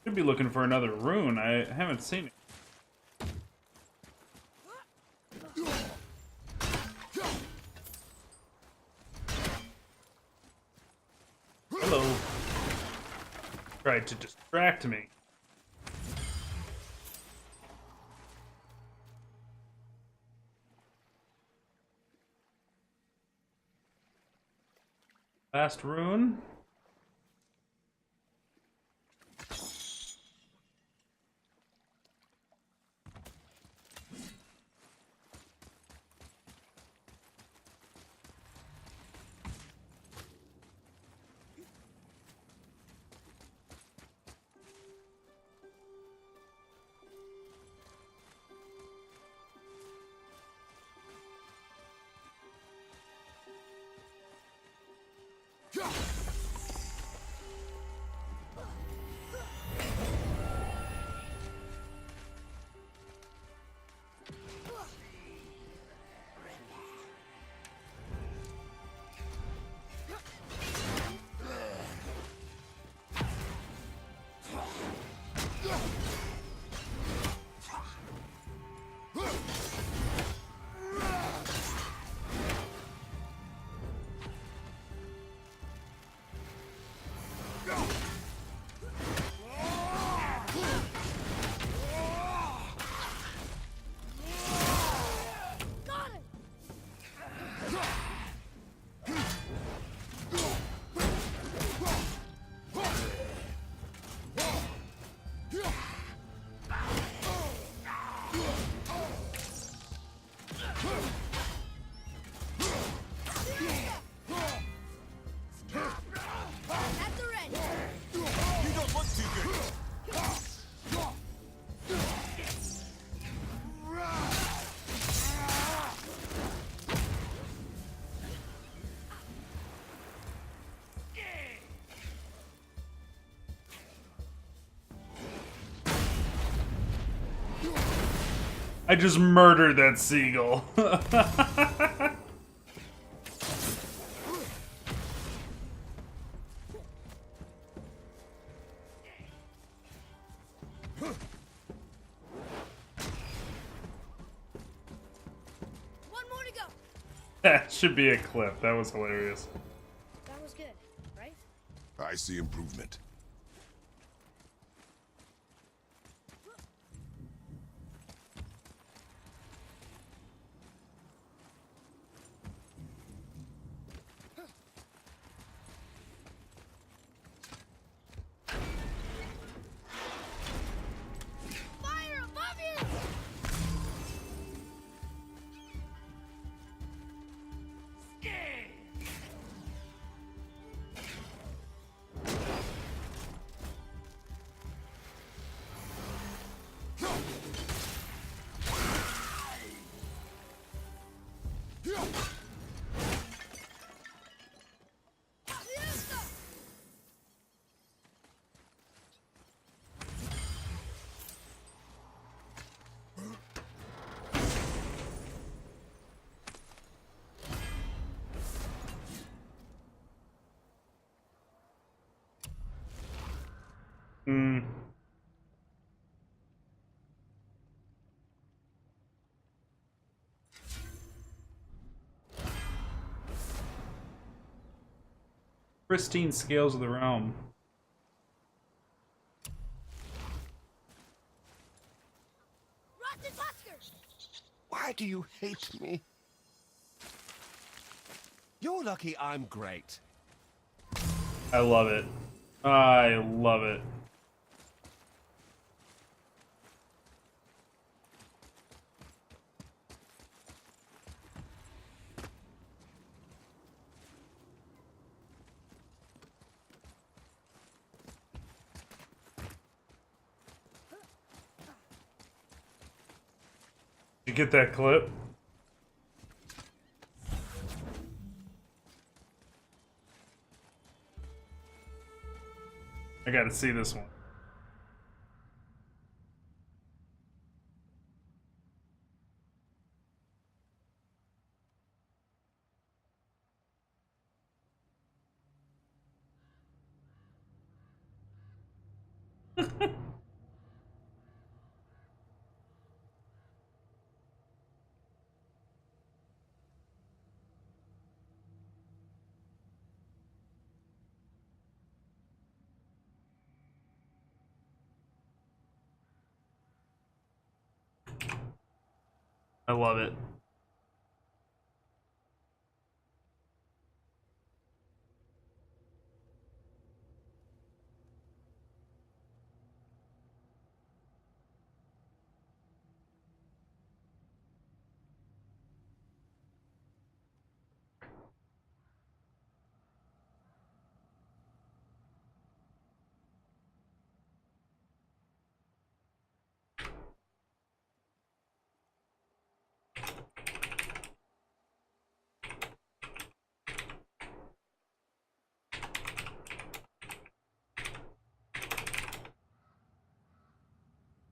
Should be looking for another rune. I haven't seen it. Hello. Tried to distract me. Last rune. I just murdered that seagull. One more to go. That should be a clip. That was hilarious. That was good, right? I see improvement. Fire above you! Hmm. Pristine scales of the realm. Rotten Busker! Why do you hate me? You're lucky I'm great. I love it. I love it. Did you get that clip? I gotta see this one. I love it.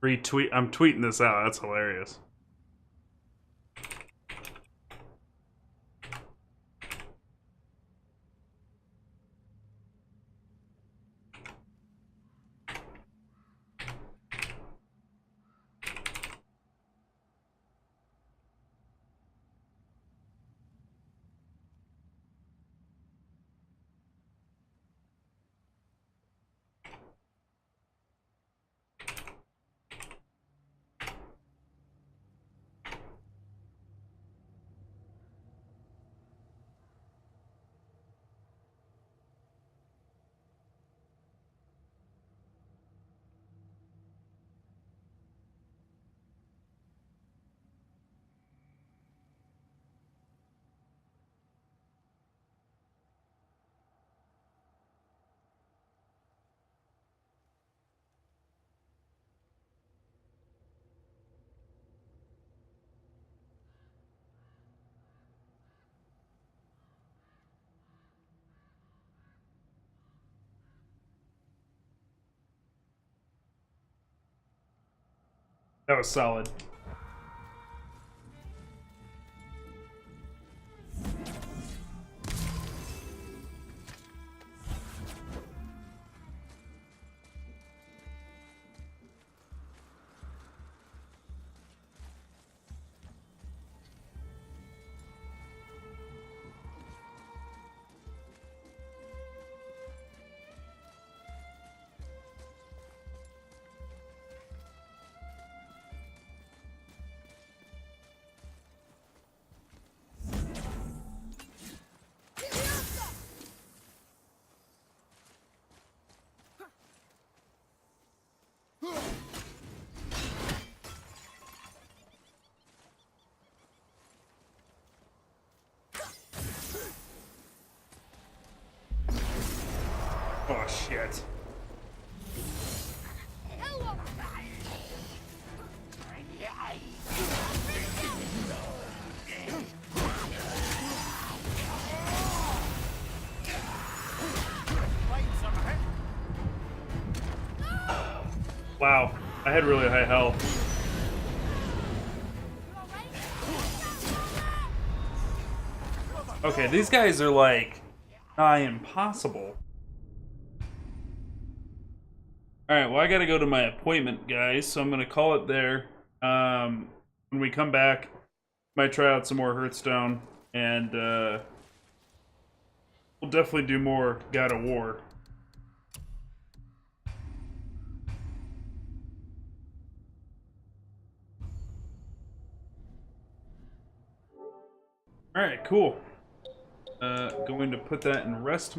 Retweet. I'm tweeting this out. That's hilarious. That was solid. Oh, shit. Wow, I had really high health. Okay, these guys are like nigh impossible. Alright, well I gotta go to my appointment, guys, so I'm gonna call it there. When we come back, might try out some more Hearthstone, and we'll definitely do more God of War. Alright, cool. Going to put that in rest